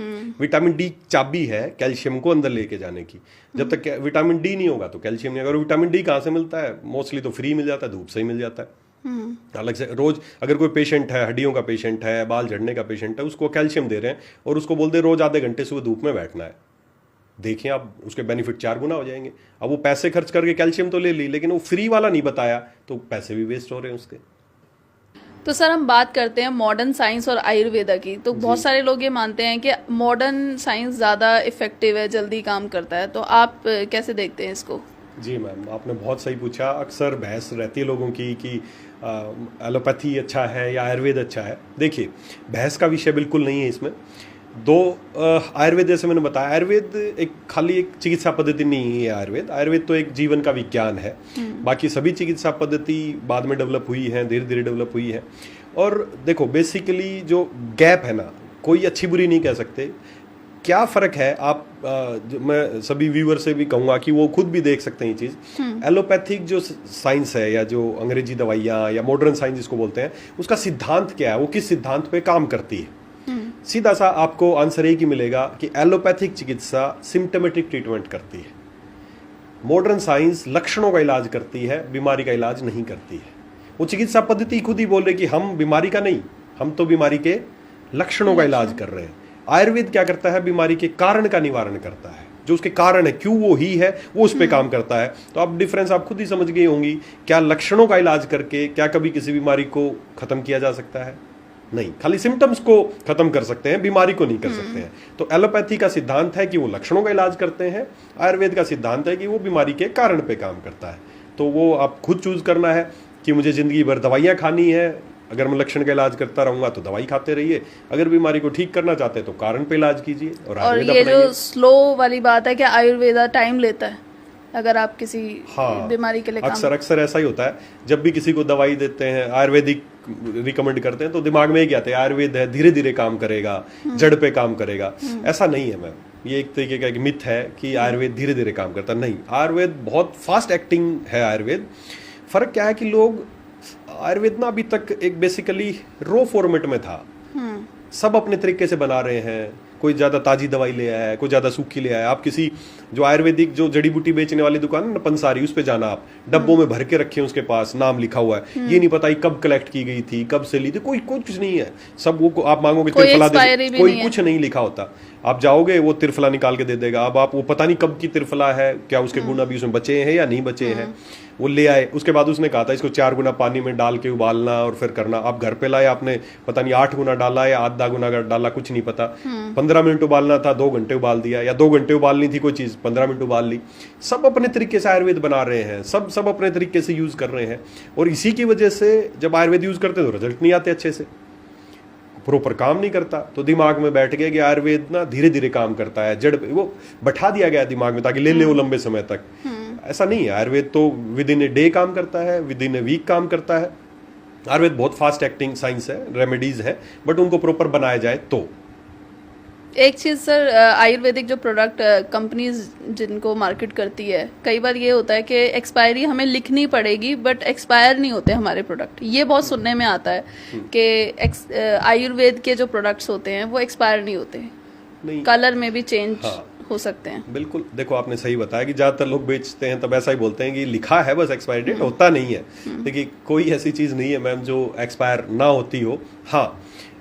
विटामिन डी चाबी है कैल्शियम को अंदर लेके जाने की। जब तक विटामिन डी नहीं होगा तो कैल्शियम नहीं। अगर विटामिन डी कहाँ से मिलता है, मोस्टली तो फ्री मिल जाता है, धूप से ही मिल जाता है। अलग से रोज अगर कोई पेशेंट है, हड्डियों का पेशेंट है, बाल झड़ने का पेशेंट है, उसको कैल्शियम दे रहे हैं और उसको बोलते हैं रोज आधे घंटे सुबह धूप में बैठना है, देखिए आप उसके बेनिफिट 4 गुना हो जाएंगे। अब वो पैसे खर्च करके कैल्शियम तो ले ली, लेकिन वो फ्री वाला नहीं बताया, तो पैसे भी वेस्ट हो रहे हैं उसके। तो सर हम बात करते हैं मॉडर्न साइंस और आयुर्वेदा की, तो बहुत सारे लोग ये मानते हैं कि मॉडर्न साइंस ज़्यादा इफेक्टिव है, जल्दी काम करता है, तो आप कैसे देखते हैं इसको? जी मैम, आपने बहुत सही पूछा। अक्सर बहस रहती है लोगों की कि एलोपैथी अच्छा है या आयुर्वेद अच्छा है। देखिए, बहस का विषय बिल्कुल नहीं है इसमें। आयुर्वेद, जैसे मैंने बताया, आयुर्वेद एक खाली एक चिकित्सा पद्धति नहीं है। आयुर्वेद तो एक जीवन का विज्ञान है। बाकी सभी चिकित्सा पद्धति बाद में डेवलप हुई है, धीरे धीरे डेवलप हुई है। और देखो, बेसिकली जो गैप है ना, कोई अच्छी बुरी नहीं कह सकते। क्या फ़र्क है, आप मैं सभी व्यूअर से भी कहूँगा कि वो खुद भी देख सकते हैं ये चीज़। एलोपैथिक जो साइंस है, या जो अंग्रेजी दवाइयाँ या मॉडर्न साइंस जिसको बोलते हैं, उसका सिद्धांत क्या है, वो किस सिद्धांत पे काम करती है। सीधा सा आपको आंसर एक ही मिलेगा कि एलोपैथिक चिकित्सा सिम्टोमेटिक ट्रीटमेंट करती है, मॉडर्न साइंस लक्षणों का इलाज करती है, बीमारी का इलाज नहीं करती है। वो चिकित्सा पद्धति खुद ही बोल रही कि हम बीमारी का नहीं, हम तो बीमारी के लक्षणों का इलाज कर रहे हैं। आयुर्वेद क्या करता है, बीमारी के कारण का निवारण करता है, जो उसके कारण है, क्यों वो ही है, वो उस पर काम करता है। तो आप डिफरेंस आप खुद ही समझ गई होंगी। क्या लक्षणों का इलाज करके क्या कभी किसी बीमारी को खत्म किया जा सकता है? नहीं, खाली सिम्टम्स को खत्म कर सकते हैं, बीमारी को नहीं कर सकते हैं। तो एलोपैथी का सिद्धांत है कि वो लक्षणों का इलाज करते हैं, आयुर्वेद का सिद्धांत है कि वो बीमारी के कारण पे काम करता है। तो वो आप खुद चूज करना है कि मुझे जिंदगी भर दवाइयाँ खानी है, अगर मैं लक्षण का इलाज करता रहूंगा तो दवाई खाते रहिए, अगर बीमारी को ठीक करना चाहते हैं तो कारण पे इलाज कीजिए। और ये जो स्लो वाली बात है कि आयुर्वेदा टाइम लेता है अगर आप किसी बीमारी के लिए अक्सर ऐसा ही होता है। जब भी किसी को दवाई देते हैं, आयुर्वेदिक रिकमेंड करते हैं, तो दिमाग में क्या आता है, आयुर्वेद है, धीरे धीरे काम करेगा, जड़ पे काम करेगा। ऐसा नहीं है मैम, ये एक तरीके का एक मिथ है कि आयुर्वेद धीरे धीरे काम करता। नहीं, आयुर्वेद बहुत फास्ट एक्टिंग है। आयुर्वेद, फर्क क्या है कि लोग आयुर्वेद ना अभी तक एक बेसिकली रो फॉर्मेट में था, सब अपने तरीके से बना रहे हैं। कोई ज्यादा ताजी दवाई ले आया है, कोई ज्यादा सूखी ले आया है। आप किसी जो आयुर्वेदिक जो जड़ी बूटी बेचने वाली दुकान है ना, पंसारी, उस पे जाना, आप डब्बों में भर के रखे हैं, उसके पास नाम लिखा हुआ है, ये नहीं पता कब कलेक्ट की गई थी, कब से ली थी, कोई कुछ नहीं है। सब वो आप मांगोगे त्रिफला दे, कोई कुछ नहीं लिखा होता। आप जाओगे, वो त्रिफला निकाल के दे देगा। अब आप वो पता नहीं कब की त्रिफला है, क्या उसके गुण अभी उसमें बचे हैं या नहीं बचे हैं। वो ले आए, उसके बाद उसने कहा था इसको 4 गुना पानी में डाल के उबालना और फिर करना। आप घर पे लाए, आपने पता नहीं 8 गुना डाला या आधा गुना डाला, कुछ नहीं पता। 15 मिनट उबालना था, 2 घंटे उबाल दिया, या 2 घंटे उबालनी थी कोई चीज, 15 मिनट उबाल ली। सब अपने तरीके से आयुर्वेद बना रहे हैं, सब अपने तरीके से यूज कर रहे हैं। और इसी की वजह से जब आयुर्वेद यूज करते हैं तो रिजल्ट नहीं आते, अच्छे से प्रॉपर काम नहीं करता। तो दिमाग में बैठ गया कि आयुर्वेद ना धीरे धीरे काम करता है, जड़ वो बैठा दिया गया दिमाग में ताकि ले वो लंबे समय तक। ऐसा नहीं है। आयुर्वेद तो विद इन ए डे काम करता है, विद इन ए वीक काम करता है। आयुर्वेद बहुत फास्ट एक्टिंग साइंस है, रेमेडीज है, बट उनको प्रॉपर बनाया जाए तो। एक चीज़ सर, आयुर्वेदिक जो प्रोडक्ट कंपनीज जिनको मार्केट करती है, कई बार ये होता है कि एक्सपायरी हमें लिखनी पड़ेगी बट एक्सपायर नहीं होते हमारे प्रोडक्ट। ये बहुत सुनने में आता है कि आयुर्वेद के जो प्रोडक्ट्स होते हैं वो एक्सपायर नहीं होते, नहीं, कलर में भी चेंज हो सकते हैं। बिल्कुल, देखो आपने सही बताया कि ज़्यादातर लोग बेचते हैं तब ऐसा ही बोलते हैं कि लिखा है बस एक्सपायरी डेट, होता नहीं है। देखिए कोई ऐसी चीज़ नहीं है मैम जो एक्सपायर ना होती हो। हाँ,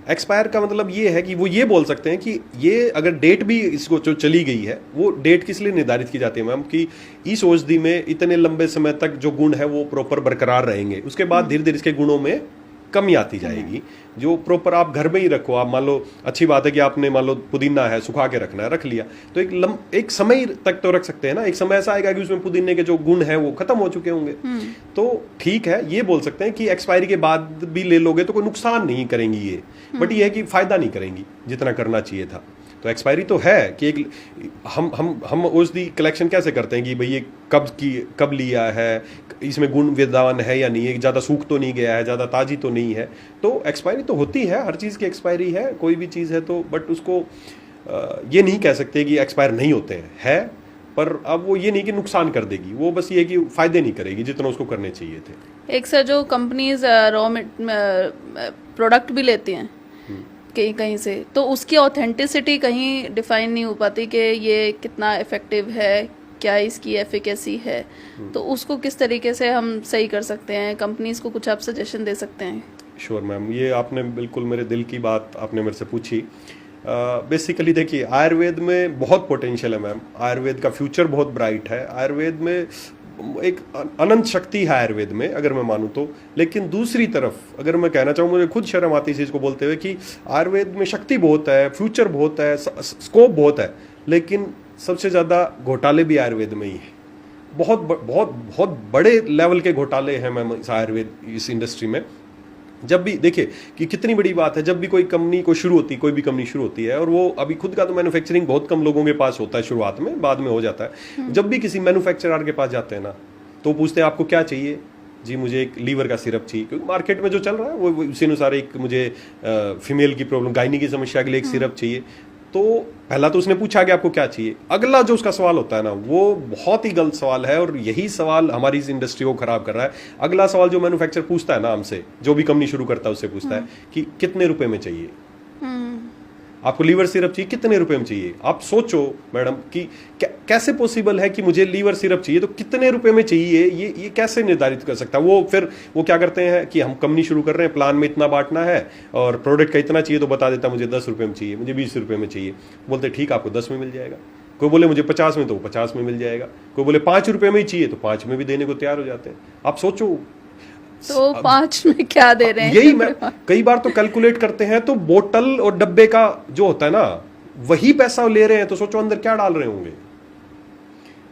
एक्सपायर का मतलब ये है कि वो ये बोल सकते हैं कि ये अगर डेट भी इसको जो चली गई है, वो डेट किस लिए निर्धारित की जाती है मैम कि इस औषधि में इतने लंबे समय तक जो गुण है वो प्रॉपर बरकरार रहेंगे, उसके बाद धीरे धीरे इसके गुणों में कमी आती जाएगी। जो प्रॉपर आप घर में ही रखो, आप मान लो अच्छी बात है कि आपने मान लो पुदीना है सुखा के रखना है, रख लिया तो एक समय तक तो रख सकते हैं ना। एक समय ऐसा आएगा कि उसमें पुदीने के जो गुण है वो खत्म हो चुके होंगे, तो ठीक है, ये बोल सकते हैं कि एक्सपायरी के बाद भी ले लोगे तो कोई नुकसान नहीं करेंगी ये, बट ये है कि फायदा नहीं करेंगी जितना करना चाहिए था। तो एक्सपायरी तो है कि एक हम औषधि कलेक्शन कैसे करते हैं कि भाई ये कब लिया है, इसमें गुण विद्यमान है या नहीं है, ज़्यादा सूख तो नहीं गया है, ज़्यादा ताज़ी तो नहीं है। तो एक्सपायरी तो होती है, हर चीज़ की एक्सपायरी है, कोई भी चीज़ है तो, बट उसको ये नहीं कह सकते कि एक्सपायर नहीं होते हैं, है, पर अब वो ये नहीं कि नुकसान कर देगी, वो बस ये कि फ़ायदे नहीं करेगी जितना उसको करने चाहिए थे। एक सर जो कंपनीज रॉ प्रोडक्ट भी लेती हैं कहीं से, तो उसकी ऑथेंटिसिटी कहीं डिफाइन नहीं हो पाती कि ये कितना इफेक्टिव है, क्या इसकी एफिकेसी है, तो उसको किस तरीके से हम सही कर सकते हैं? कंपनीज को कुछ आप सजेशन दे सकते हैं? श्योर मैम, ये आपने बिल्कुल मेरे दिल की बात आपने मेरे से पूछी। बेसिकली देखिए आयुर्वेद में बहुत पोटेंशियल है मैम, आयुर्वेद का फ्यूचर बहुत ब्राइट है, आयुर्वेद में एक अनंत शक्ति है आयुर्वेद में अगर मैं मानूं तो। लेकिन दूसरी तरफ अगर मैं कहना चाहूँ, मुझे खुद शर्म आती है इस चीज़ को बोलते हुए कि आयुर्वेद में शक्ति बहुत है, फ्यूचर बहुत है, स्कोप बहुत है, लेकिन सबसे ज़्यादा घोटाले भी आयुर्वेद में ही है। बहुत बहुत बहुत बड़े लेवल के घोटाले हैं मैम इस आयुर्वेद इस इंडस्ट्री में। जब भी देखिए कि कितनी बड़ी बात है, जब भी कोई कंपनी को शुरू होती है, कोई भी कंपनी शुरू होती है, और वो अभी खुद का तो मैन्युफैक्चरिंग बहुत कम लोगों के पास होता है शुरुआत में, बाद में हो जाता है। जब भी किसी मैन्युफैक्चरर के पास जाते हैं ना, तो पूछते हैं आपको क्या चाहिए जी, मुझे एक लीवर का सिरप चाहिए, क्योंकि मार्केट में जो चल रहा है वो उसी अनुसार एक मुझे फीमेल की प्रॉब्लम, गायनी की समस्या के लिए एक सिरप चाहिए। तो पहला तो उसने पूछा कि आपको क्या चाहिए, अगला जो उसका सवाल होता है ना वो बहुत ही गलत सवाल है, और यही सवाल हमारी इस इंडस्ट्री को खराब कर रहा है। अगला सवाल जो मैन्युफैक्चर पूछता है ना हमसे, जो भी कंपनी शुरू करता है उससे पूछता है कि कितने रुपए में चाहिए, आपको लीवर सिरप चाहिए, कितने रुपए में चाहिए। आप सोचो मैडम कि कैसे पॉसिबल है कि मुझे लीवर सिरप चाहिए तो कितने रुपए में चाहिए, ये कैसे निर्धारित कर सकता है वो। फिर वो क्या करते हैं कि हम कंपनी शुरू कर रहे हैं, प्लान में इतना बांटना है और प्रोडक्ट का इतना चाहिए, तो बता देता मुझे 10 रुपए में चाहिए, मुझे 20 रुपए में चाहिए। बोलते ठीक आपको 10 में मिल जाएगा। कोई बोले मुझे 50 में, तो 50 में मिल जाएगा। कोई बोले 5 रुपए में ही चाहिए, तो 5 में भी देने को तैयार हो जाते हैं। आप सोचो तो 5 में क्या दे रहे हैं? यही मैं कई बार तो कैलकुलेट करते हैं तो बोतल और डब्बे का जो होता है ना वही पैसा ले रहे हैं, तो सोचो अंदर क्या डाल रहे होंगे।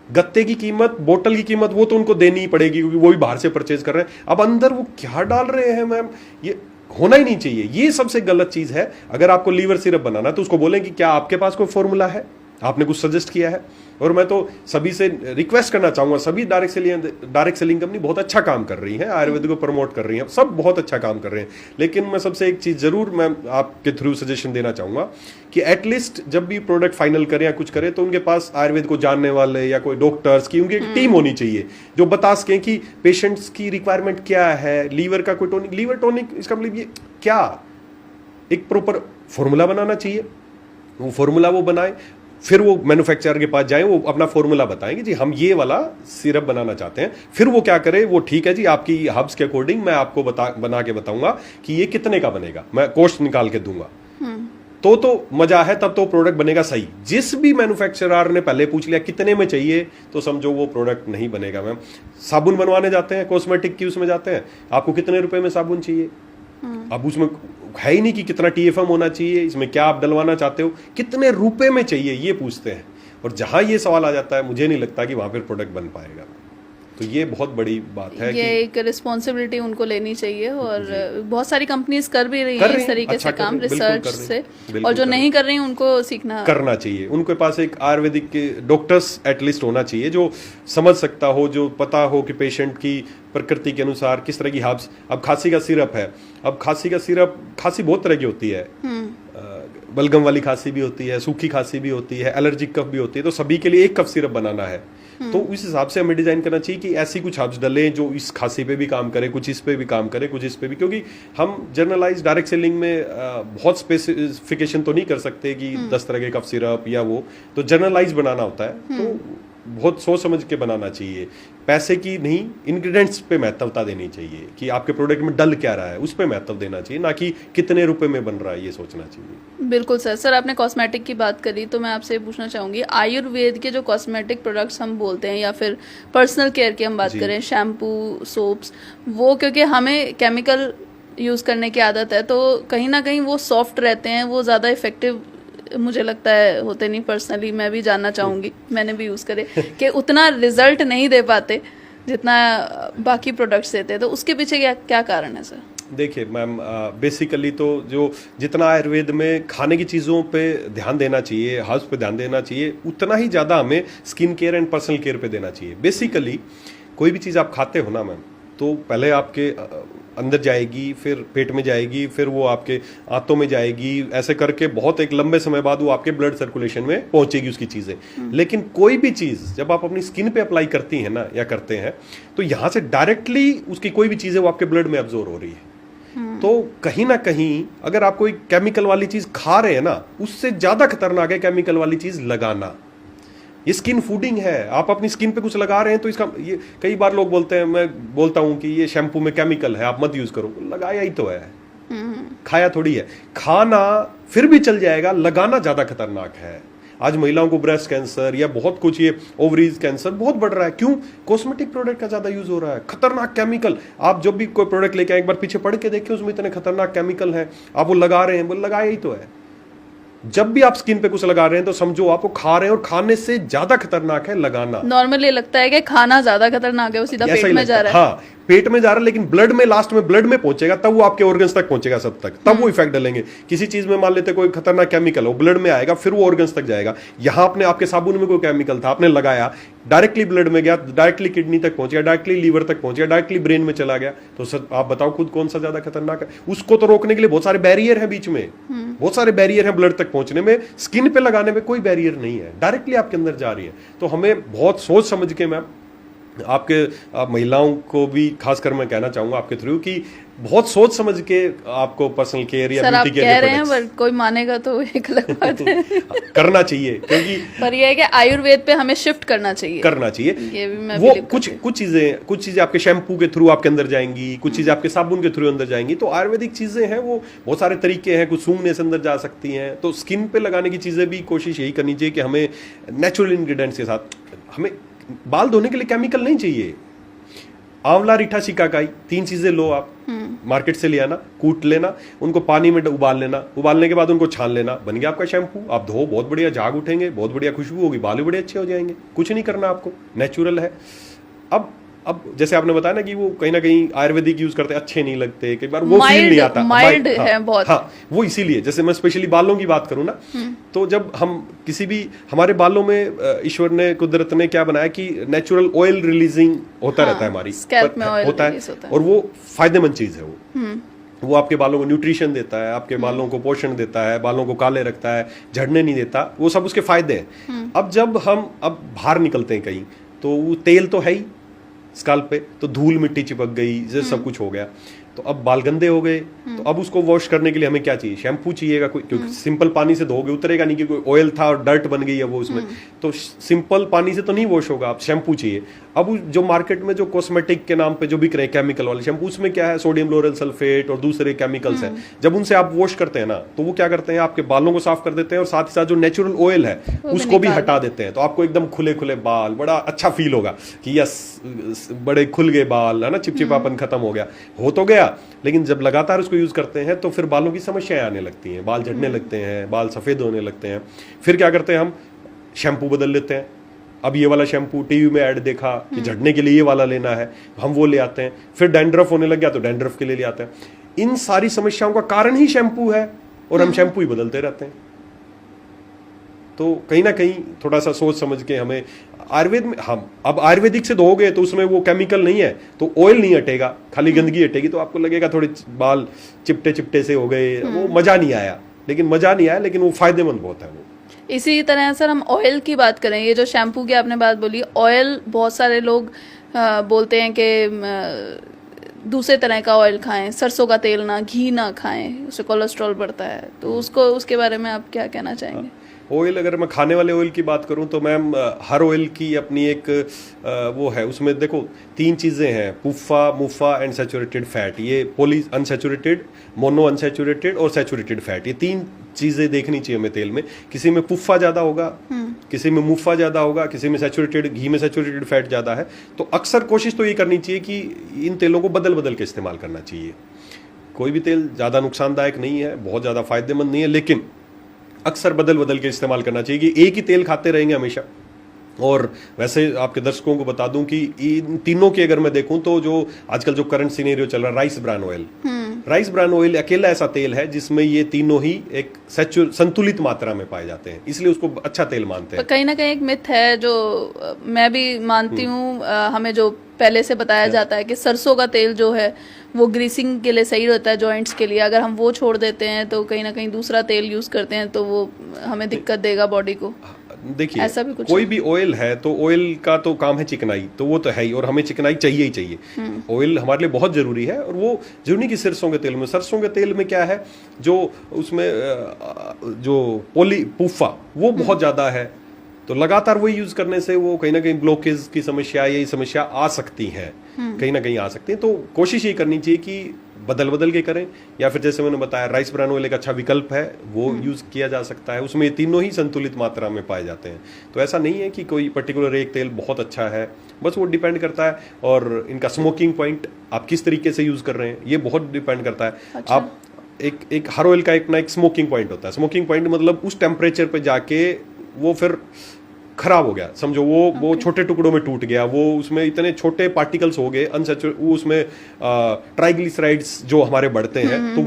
गत्ते की कीमत, बोतल की कीमत वो तो उनको देनी ही पड़ेगी क्योंकि वो भी बाहर से परचेज कर रहे हैं। अब अंदर वो क्या डाल रहे हैं मैम, ये होना ही नहीं चाहिए। ये सबसे गलत चीज है। अगर आपको लीवर सिरप बनाना है तो उसको बोलें कि क्या आपके पास कोई फॉर्मूला है, आपने कुछ सजेस्ट किया है। और मैं तो सभी से रिक्वेस्ट करना चाहूंगा, सभी डायरेक्ट सेलिंग कंपनी बहुत अच्छा काम कर रही है, आयुर्वेद को प्रमोट कर रही है, सब बहुत अच्छा काम कर रहे हैं। लेकिन मैं सबसे एक चीज जरूर मैं आपके थ्रू सजेशन देना चाहूंगा कि एटलीस्ट जब भी प्रोडक्ट फाइनल करें या कुछ करें तो उनके पास आयुर्वेद को जानने वाले या कोई डॉक्टर्स की उनकी एक टीम होनी चाहिए जो बता सकें कि पेशेंट्स की रिक्वायरमेंट क्या है। लीवर का कोई टॉनिक, लीवर टॉनिक इसका मतलब ये क्या, एक प्रॉपर फॉर्मूला बनाना चाहिए। वो फॉर्मूला वो बनाए, फिर वो मैन्युफैक्चरर के पास जाएं, वो अपना फॉर्मूला बताएंगे जी हम ये वाला सिरप बनाना चाहते हैं। फिर वो क्या करे, वो ठीक है जी आपकी हब्स के अकॉर्डिंग मैं आपको बना के बताऊंगा कि ये कितने का बनेगा, मैं कॉस्ट निकाल के दूंगा। तो मजा है, तब तो प्रोडक्ट बनेगा सही। जिस भी मैन्युफैक्चरर ने पहले पूछ लिया कितने में चाहिए तो समझो वो प्रोडक्ट नहीं बनेगा। मैम साबुन बनवाने जाते हैं, कॉस्मेटिक की उसमें जाते हैं, आपको कितने रुपए में साबुन चाहिए, अब उसमें है ही नहीं कि कितना TFM होना चाहिए, इसमें क्या आप डलवाना चाहते हो, कितने रुपए में चाहिए, ये पूछते हैं। और जहां ये सवाल आ जाता है मुझे नहीं लगता कि वहां पर प्रोडक्ट बन पाएगा। तो ये बहुत बड़ी बात है ये कि एक रिस्पॉन्सिबिलिटी उनको लेनी चाहिए और बहुत सारी कंपनीज कर भी रही कर हैं रही इस हैं, तरीके अच्छा से कर काम रही हैं, बिल्कुल रिसर्च कर रही से, हैं, बिल्कुल और जो कर रही नहीं कर रही हैं उनको सीखना करना चाहिए। उनके पास एक आयुर्वेदिक के डॉक्टर्स एटलीस्ट होना चाहिए जो समझ सकता हो, जो पता हो कि पेशेंट की प्रकृति के अनुसार किस तरह की हर्ब्स। अब खांसी का सिरप है, अब खांसी का सिरप, खांसी बहुत तरह की होती है, बलगम वाली खांसी भी होती है, सूखी खांसी भी होती है, एलर्जिक कफ भी होती है, तो सभी के लिए एक कफ सिरप बनाना है। तो उस हिसाब से हमें डिजाइन करना चाहिए कि ऐसी कुछ हर्ब्स डलें जो इस खांसी पे भी काम करे, कुछ इस पे भी काम करे, कुछ इस पे भी, क्योंकि हम जनरलाइज डायरेक्ट सेलिंग में बहुत स्पेसिफिकेशन तो नहीं कर सकते कि 10 तरह के कफ सिरप या वो, तो जनरलाइज बनाना होता है। तो बहुत सोच समझ के बनाना चाहिए, पैसे की नहीं, इंग्रेडिएंट्स पे महत्वता देनी चाहिए कि आपके प्रोडक्ट में डल क्या रहा है उस पे महत्व देना चाहिए, ना कि कितने रुपए में बन रहा है ये सोचना चाहिए। बिल्कुल सर आपने कॉस्मेटिक की बात करी तो मैं आपसे पूछना चाहूंगी, आयुर्वेद के जो कॉस्मेटिक प्रोडक्ट्स हम बोलते हैं या फिर पर्सनल केयर की हम बात करें, शैम्पू, सोप्स, वो क्योंकि हमें केमिकल यूज़ करने की आदत है तो कहीं ना कहीं वो सॉफ्ट रहते हैं, वो ज़्यादा इफेक्टिव मुझे लगता है होते नहीं। पर्सनली मैं भी जानना चाहूँगी, मैंने भी यूज़ करे कि उतना रिजल्ट नहीं दे पाते जितना बाकी प्रोडक्ट्स देते हैं, तो उसके पीछे क्या कारण है सर? देखिए मैम, बेसिकली तो जो जितना आयुर्वेद में खाने की चीज़ों पे ध्यान देना चाहिए, हर्ब्स पे ध्यान देना चाहिए, उतना ही ज़्यादा हमें skin care and personal care पे देना चाहिए। बेसिकली कोई भी चीज़ आप खाते हो ना मैम, तो पहले आपके अंदर जाएगी, फिर पेट में जाएगी, फिर वो आपके आंतों में जाएगी, ऐसे करके बहुत एक लंबे समय बाद वो आपके ब्लड सर्कुलेशन में पहुंचेगी उसकी चीज़ें। लेकिन कोई भी चीज़ जब आप अपनी स्किन पे अप्लाई करती हैं ना या करते हैं, तो यहाँ से डायरेक्टली उसकी कोई भी चीज़ है वो आपके ब्लड में अब्जॉर्ब हो रही है। तो कहीं ना कहीं अगर आप कोई केमिकल वाली चीज़ खा रहे हैं ना, उससे ज़्यादा खतरनाक है केमिकल वाली चीज़ लगाना। ये स्किन फूडिंग है, आप अपनी स्किन पे कुछ लगा रहे हैं तो इसका ये कई बार लोग बोलते हैं, मैं बोलता हूं कि ये शैम्पू में केमिकल है आप मत यूज करो, लगाया ही तो है, खाया थोड़ी है। खाना फिर भी चल जाएगा, लगाना ज्यादा खतरनाक है। आज महिलाओं को ब्रेस्ट कैंसर या बहुत कुछ, ये ओवरीज कैंसर बहुत बढ़ रहा है। क्यों? कॉस्मेटिक प्रोडक्ट का ज्यादा यूज हो रहा है, खतरनाक केमिकल। आप जब भी कोई प्रोडक्ट लेके आए, एक बार पीछे पढ़ के देखिए, उसमें इतने खतरनाक केमिकल हैं, आप वो लगा रहे हैं, वो लगाया ही तो है। जब भी आप स्किन पे कुछ लगा रहे हैं तो समझो आप वो खा रहे हैं, और खाने से ज्यादा खतरनाक है लगाना। नॉर्मली लगता है कि खाना ज्यादा खतरनाक है, वो सीधा पेट में जा रहा है। हाँ, पेट में जा रहा है, लेकिन ब्लड में, लास्ट में ब्लड में पहुंचेगा, तब वो आपके ऑर्गन्स तक पहुंचेगा, सब तक, तब वो इफेक्ट डालेंगे। किसी चीज में मान लेते कोई खतरनाक केमिकल हो, ब्लड में आएगा, फिर वो ऑर्गन्स तक जाएगा। यहाँ आपने, आपके साबुन में कोई केमिकल था, आपने लगाया, डायरेक्टली ब्लड में गया, डायरेक्टली किडनी तक पहुंच गया, डायरेक्टली लीवर तक पहुंच गया, डायरेक्टली ब्रेन में चला गया, तो सर आप बताओ खुद कौन सा ज्यादा खतरनाक है? उसको तो रोकने के लिए बहुत सारे बैरियर है बीच में, बहुत सारे बैरियर हैं ब्लड तक पहुंचने में। स्किन पे लगाने में कोई बैरियर नहीं है, डायरेक्टली आपके अंदर जा रही है। तो हमें बहुत सोच समझ के, मैम आपके महिलाओं को भी खासकर मैं कहना चाहूंगा आपके थ्रू कि बहुत सोच समझ के आपको पर्सनल केयर या ब्यूटी केयर कह रहे हैं, पर कोई मानेगा तो एक अलग बात है। करना चाहिए, क्योंकि पर यह है कि आयुर्वेद पे हमें शिफ्ट करना चाहिए, ये भी मैं वो कुछ चीजें आपके शैम्पू के थ्रू आपके अंदर जाएंगी, कुछ चीजें आपके साबुन के थ्रू अंदर जाएंगी। तो आयुर्वेदिक चीजें हैं, वो बहुत सारे तरीके हैं, कुछ सूंघने से अंदर जा सकती हैं। तो स्किन पे लगाने की चीजें भी कोशिश यही करनी चाहिए कि हमें नेचुरल इंग्रेडिएंट्स के साथ, हमें बाल धोने के लिए केमिकल नहीं चाहिए। आंवला, रीठा, शिकाकाई, 3 चीजें लो आप, मार्केट से ले आना, कूट लेना, उनको पानी में उबाल लेना, उबालने के बाद उनको छान लेना, बन गया आपका शैम्पू। आप धो, बहुत बढ़िया झाग उठेंगे, बहुत बढ़िया खुशबू होगी, बाल भी बड़े अच्छे हो जाएंगे। कुछ नहीं करना आपको, नेचुरल है। अब जैसे आपने बताया ना कि वो कहीं ना कहीं आयुर्वेदिक यूज करते अच्छे नहीं लगते, कई बार वो फील नहीं आता, माइल्ड है बहुत। हाँ, वो इसीलिए, जैसे मैं स्पेशली बालों की बात करूं ना, तो जब हम किसी भी, हमारे बालों में ईश्वर ने, कुदरत ने क्या बनाया कि नेचुरल ऑयल रिलीजिंग होता रहता है, हमारी स्कैल्प में ऑयल होता है, और वो फायदेमंद चीज है। वो आपके बालों को न्यूट्रिशन देता है, आपके बालों को पोषण देता है, बालों को काले रखता है, झड़ने नहीं देता, वो सब उसके फायदे हैं। अब जब हम बाहर निकलते हैं कहीं, तो वो तेल तो है ही स्काल्प पे, तो धूल मिट्टी चिपक गई, जैसे सब कुछ हो गया, तो अब बाल गंदे हो गए। तो अब उसको वॉश करने के लिए हमें क्या चाहिए? शैम्पू चाहिएगा कोई, क्योंकि सिंपल पानी से धोगे उतरेगा नहीं, कि कोई ऑयल था और डर्ट बन गई है वो उसमें, तो सिंपल पानी से तो नहीं वॉश होगा, आप शैम्पू चाहिए। अब जो मार्केट में जो कॉस्मेटिक के नाम पे जो बिक रहे हैं केमिकल वाले शैम्पू, उसमें क्या है? सोडियम लोरेल सल्फेट और दूसरे केमिकल्स हैं। जब उनसे आप वॉश करते हैं ना, तो वो क्या करते हैं? आपके बालों को साफ कर देते हैं, और साथ ही साथ जो नेचुरल ऑयल है उसको भी हटा देते हैं। तो आपको एकदम खुले खुले बाल, बड़ा अच्छा फील होगा कि यस, बड़े खुल गए बाल, है ना, चिपचिपापन खत्म हो गया, हो तो गया। लेकिन जब लगातार उसको यूज करते हैं तो फिर बालों की समस्याएं आने लगती हैं, बाल झड़ने लगते हैं, बाल सफेद होने लगते हैं। फिर क्या करते हैं? हम शैम्पू बदल लेते हैं, अब ये वाला शैम्पू टीवी में ऐड देखा कि झड़ने के लिए ये वाला लेना है, हम वो ले आते हैं। फिर डैंड्रफ होने लग गया तो डैंड्रफ के लिए ले आते हैं। इन सारी समस्याओं का कारण ही शैम्पू है और हम शैम्पू ही बदलते रहते हैं। तो कहीं ना कहीं थोड़ा सा सोच समझ के हमें आयुर्वेद में, हम अब आयुर्वेदिक से धोओगे तो उसमें वो केमिकल नहीं है, तो ऑयल नहीं हटेगा, खाली गंदगी हटेगी, तो आपको लगेगा थोड़े बाल चिपटे चिपटे से हो गए, वो मजा नहीं आया। लेकिन वो फायदेमंद बहुत है वो। इसी तरह सर हम ऑयल की बात करें, ये जो शैम्पू की आपने बात बोली, ऑयल बहुत सारे लोग बोलते हैं कि दूसरे तरह का ऑयल खाएं, सरसों का तेल ना, घी ना खाएं, उससे कोलेस्ट्रॉल बढ़ता है, तो उसके बारे में आप क्या कहना चाहेंगे? ऑयल, अगर मैं खाने वाले ऑयल की बात करूं तो मैम हर ऑयल की अपनी एक वो है, उसमें देखो 3 चीज़ें हैं, पुफ्फा, मुफ्फा एंड सैचुरेटेड फैट। ये पॉली अनसैचुरेटेड, मोनो अनसैचुरेटेड और सैचुरेटेड फैट, ये 3 चीज़ें देखनी चाहिए हमें तेल में। किसी में पुफ्फा ज़्यादा होगा, किसी में मुफ्फा ज़्यादा होगा, किसी में सैचुरेटेड, घी में सैचुरेटेड फैट ज़्यादा है। तो अक्सर कोशिश तो ये करनी चाहिए कि इन तेलों को बदल बदल के इस्तेमाल करना चाहिए। कोई भी तेल ज़्यादा नुकसानदायक नहीं है, बहुत ज़्यादा फायदेमंद नहीं है, लेकिन अक्सर बदल बदल के इस्तेमाल करना चाहिए कि एक ही तेल खाते रहेंगे हमेशा। और वैसे आपके दर्शकों को बता दूं कि इन तीनों की अगर मैं देखूं तो जो आजकल जो करंट सिनेरियो चल रहा है, rice bran oil, rice bran oil अकेला ऐसा तेल है जिसमें ये तीनों ही एक संतुलित मात्रा में पाए जाते हैं, इसलिए उसको अच्छा तेल मानते हैं। कहीं ना कहीं एक मिथ है जो मैं भी मानती हूँ, हमें जो पहले से बताया जाता है कि सरसों का तेल जो है वो ग्रीसिंग के लिए सही रहता है, जॉइंट्स के लिए। अगर हम वो छोड़ देते हैं तो कहीं ना कहीं दूसरा तेल यूज करते हैं तो वो हमें दिक्कत देगा बॉडी को। देखिए, ऐसा भी कुछ कोई भी ऑयल है तो ऑयल का तो काम है चिकनाई, तो वो तो है ही, और हमें चिकनाई चाहिए ही चाहिए। ऑयल हमारे लिए बहुत जरूरी है, और वो जरूरी नहीं कि सरसों के तेल में। सरसों के तेल में क्या है, जो उसमें जो पुफ्फा वो बहुत ज्यादा है, तो लगातार वही यूज करने से वो कहीं ना कहीं ब्लॉकेज की समस्या, यही समस्या आ सकती है, कहीं ना कहीं आ सकती है। तो कोशिश ये करनी चाहिए कि बदल बदल के करें, या फिर जैसे मैंने बताया राइस ब्रान ऑयल एक अच्छा विकल्प है, वो यूज किया जा सकता है। उसमें ये तीनों ही संतुलित मात्रा में पाए जाते हैं। तो ऐसा नहीं है कि कोई पर्टिकुलर एक तेल बहुत अच्छा है, बस वो डिपेंड करता है। और इनका स्मोकिंग पॉइंट आप किस तरीके से यूज कर रहे हैं, ये बहुत डिपेंड करता है। अच्छा। आप एक हर ऑयल का एक स्मोकिंग पॉइंट होता है। स्मोकिंग पॉइंट मतलब उस टेम्परेचर पे जाके वो फिर खराब हो गया, समझो वो छोटे टुकड़ों में टूट गया, वो उसमें इतने छोटे पार्टिकल्स हो गए अनसैचुरेटेड, वो उसमें ट्राइग्लिसराइड्स जो हमारे बढ़ते हैं, तो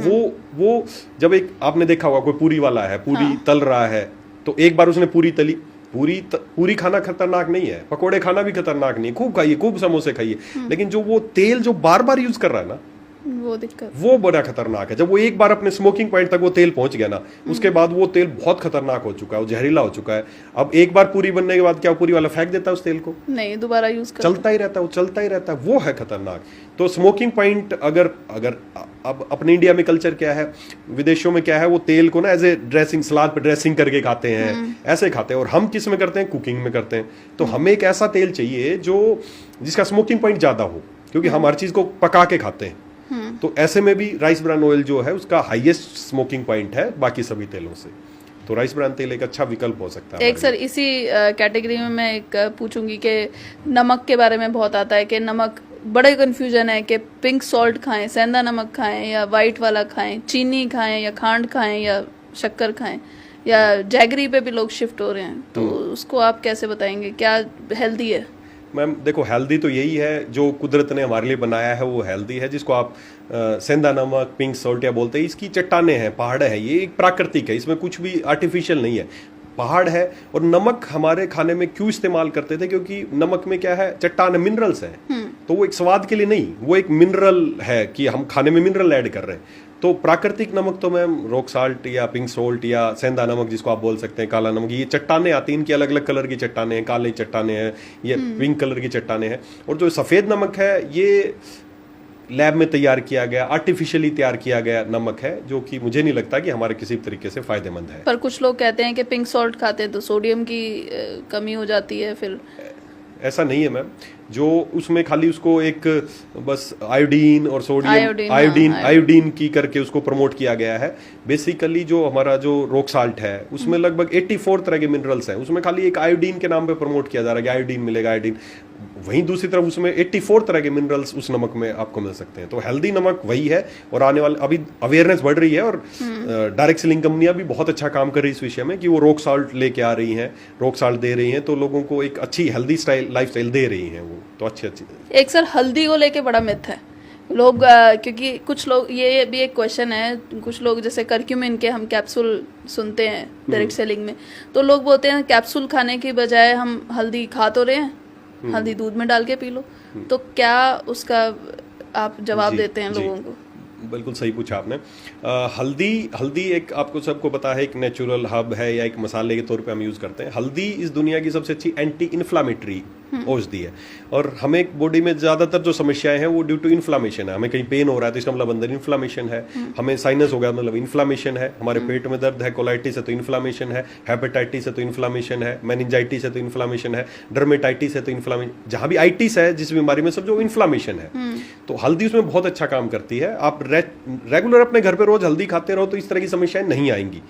वो जब एक आपने देखा होगा कोई पूरी वाला है, पूरी तल रहा है, तो एक बार उसने पूरी तली, पूरी खाना खतरनाक नहीं है, पकोड़े खाना भी खतरनाक नहीं है, खूब खाइए, खूब समोसे खाइए, लेकिन जो वो तेल जो बार बार यूज कर रहा है ना, वो दिक्कत, वो बड़ा खतरनाक है। जब वो एक बार अपने स्मोकिंग पॉइंट तक वो तेल पहुंच गया ना, उसके बाद वो तेल बहुत खतरनाक हो चुका है, वो जहरीला हो चुका है। अब एक बार पूरी बनने के बाद क्या पूरी वाला फेंक देता है उस तेल को? नहीं, दोबारा यूज करता, चलता ही रहता है, वो चलता ही रहता है, वो है खतरनाक। तो स्मोकिंग पॉइंट अगर अब अपने इंडिया में कल्चर क्या है, विदेशों में क्या है, वो तेल को ना एज ए ड्रेसिंग, सलाद पे ड्रेसिंग करके खाते हैं, ऐसे खाते हैं। और हम किस में करते हैं? कुकिंग में करते हैं। तो हमें एक ऐसा तेल चाहिए जो जिसका स्मोकिंग पॉइंट ज्यादा हो, क्योंकि हम हर चीज को पका के खाते हैं। तो ऐसे में भी राइस ब्रान ऑयल जो है उसका हाईएस्ट स्मोकिंग पॉइंट है बाकी सभी तेलों से। तो राइस ब्रान तेल एक अच्छा विकल्प हो सकता है। एक सर इसी कैटेगरी में मैं एक पूछूंगी कि नमक के बारे में बहुत आता है कि नमक, बड़े कंफ्यूजन है कि पिंक सॉल्ट खाएं, सेंधा नमक खाएं, या वाइट वाला खाएं, चीनी खाएं, या खांड खाएं, या शक्कर खाएं, या जैगरी पे भी लोग शिफ्ट हो रहे हैं। तो उसको आप कैसे बताएंगे, क्या हेल्दी है? मैम देखो, हेल्दी तो यही है जो कुदरत ने हमारे लिए बनाया है, वो हेल्दी है, जिसको आप सेंधा नमक, पिंक सॉल्ट या बोलते हैं। इसकी चट्टाने हैं, पहाड़ है, ये एक प्राकृतिक है, इसमें कुछ भी आर्टिफिशियल नहीं है, पहाड़ है। और नमक हमारे खाने में क्यों इस्तेमाल करते थे? क्योंकि नमक में क्या है, चट्टान मिनरल्स है, तो वो एक स्वाद के लिए नहीं, वो एक मिनरल है कि हम खाने में मिनरल ऐड कर रहे हैं। तो प्राकृतिक नमक तो मैम रॉक साल्ट या पिंक सॉल्ट या सेंधा नमक जिसको आप बोल सकते हैं, काला नमक, ये चट्टाने आती हैं, इनकी अलग अलग कलर की चट्टाने हैं, काले चट्टाने हैं, ये पिंक कलर की चट्टाने हैं। और जो सफ़ेद नमक है ये लैब में तैयार किया गया, आर्टिफिशियली तैयार किया गया नमक है, जो कि मुझे नहीं लगता कि हमारे किसी तरीके से फायदेमंद है। पर कुछ लोग कहते हैं कि पिंक सॉल्ट खाते हैं तो सोडियम की कमी हो जाती है। फिर ऐसा नहीं है मैम, जो उसमें खाली उसको एक बस आयोडीन और सोडियम, आयोडीन की करके उसको प्रमोट किया गया है। बेसिकली जो हमारा जो रॉक साल्ट है उसमें लगभग 84 तरह के मिनरल्स हैं, उसमें खाली एक आयोडीन के नाम पे प्रमोट किया जा रहा है कि आयोडीन मिलेगा, आयोडीन। वहीं दूसरी तरफ उसमें 84 तरह के मिनरल्स उस नमक में आपको मिल सकते हैं। तो हेल्दी नमक वही है, और आने वाले अभी अवेयरनेस बढ़ रही है, और डायरेक्ट सेलिंग कंपनियां भी बहुत अच्छा काम कर रही है इस विषय में कि वो रॉक साल्ट लेके आ रही हैं, रॉक साल्ट दे रही हैं, तो लोगों को एक अच्छी हेल्दी लाइफ स्टाइल दे रही हैं वो, तो अच्छी एक सर हल्दी को लेके बड़ा मिथ है लोग, क्योंकि कुछ लोग, ये भी एक क्वेश्चन है, कुछ लोग जैसे करक्यूमिन के हम कैप्सूल सुनते हैं डायरेक्ट सेलिंग में, तो लोग बोलते हैं कैप्सूल खाने की बजाय हम हल्दी खा तो रहे हैं, हल्दी दूध में डाल के पी लो। तो क्या उसका आप जवाब देते हैं लोगों को? बिल्कुल सही पूछा आपने। हल्दी एक, आपको सबको पता है, एक नेचुरल हर्ब है या एक मसाले के तौर पे हम यूज करते हैं। हल्दी इस दुनिया की सबसे अच्छी एंटी इन्फ्लामेटरी औषधि है, और हमें बॉडी में ज्यादातर जो समस्याएं हैं वो ड्यू टू इन्फ्लामेशन है। हमें कहीं पेन हो रहा है तो इसका मतलब अंदर इन्फ्लामेशन है, हमें साइनस हो गया मतलब इन्फ्लामेशन है, हमारे पेट में दर्द है, कोलाइटिस है तो इन्फ्लामेशन है, हेपेटाइटिस है तो इन्फ्लामेशन है, मेनिंजाइटिस है तो इन्फ्लामेशन है, डर्मेटाइटिस है तो इन्फ्लामेशन, जहां भी आइटिस है जिस बीमारी में सब जो इन्फ्लामेशन है, तो हल्दी उसमें बहुत अच्छा काम करती है। आप रेगुलर अपने घर पे रोज हल्दी खाते रहो तो इस तरह की समस्याएं नहीं आएंगी।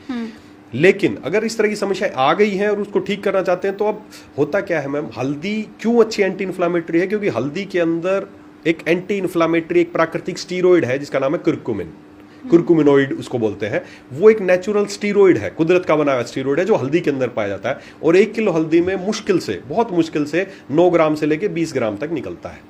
लेकिन अगर इस तरह की समस्याएं आ गई हैं और उसको ठीक करना चाहते हैं, तो अब होता क्या है मैम, हल्दी क्यों अच्छी एंटी इन्फ्लामेटरी है? क्योंकि हल्दी के अंदर एक एंटी इन्फ्लामेटरी, एक प्राकृतिक स्टीरॉइड है जिसका नाम है कुर्कुमिन, कुर्कुमिनोइड उसको बोलते हैं। वो एक नेचुरल स्टीरॉइड है, कुदरत का बनाया स्टीरॉइड है जो हल्दी के अंदर पाया जाता है, और 1 किलो हल्दी में मुश्किल से, बहुत मुश्किल से 9 ग्राम से लेके 20 ग्राम तक निकलता है।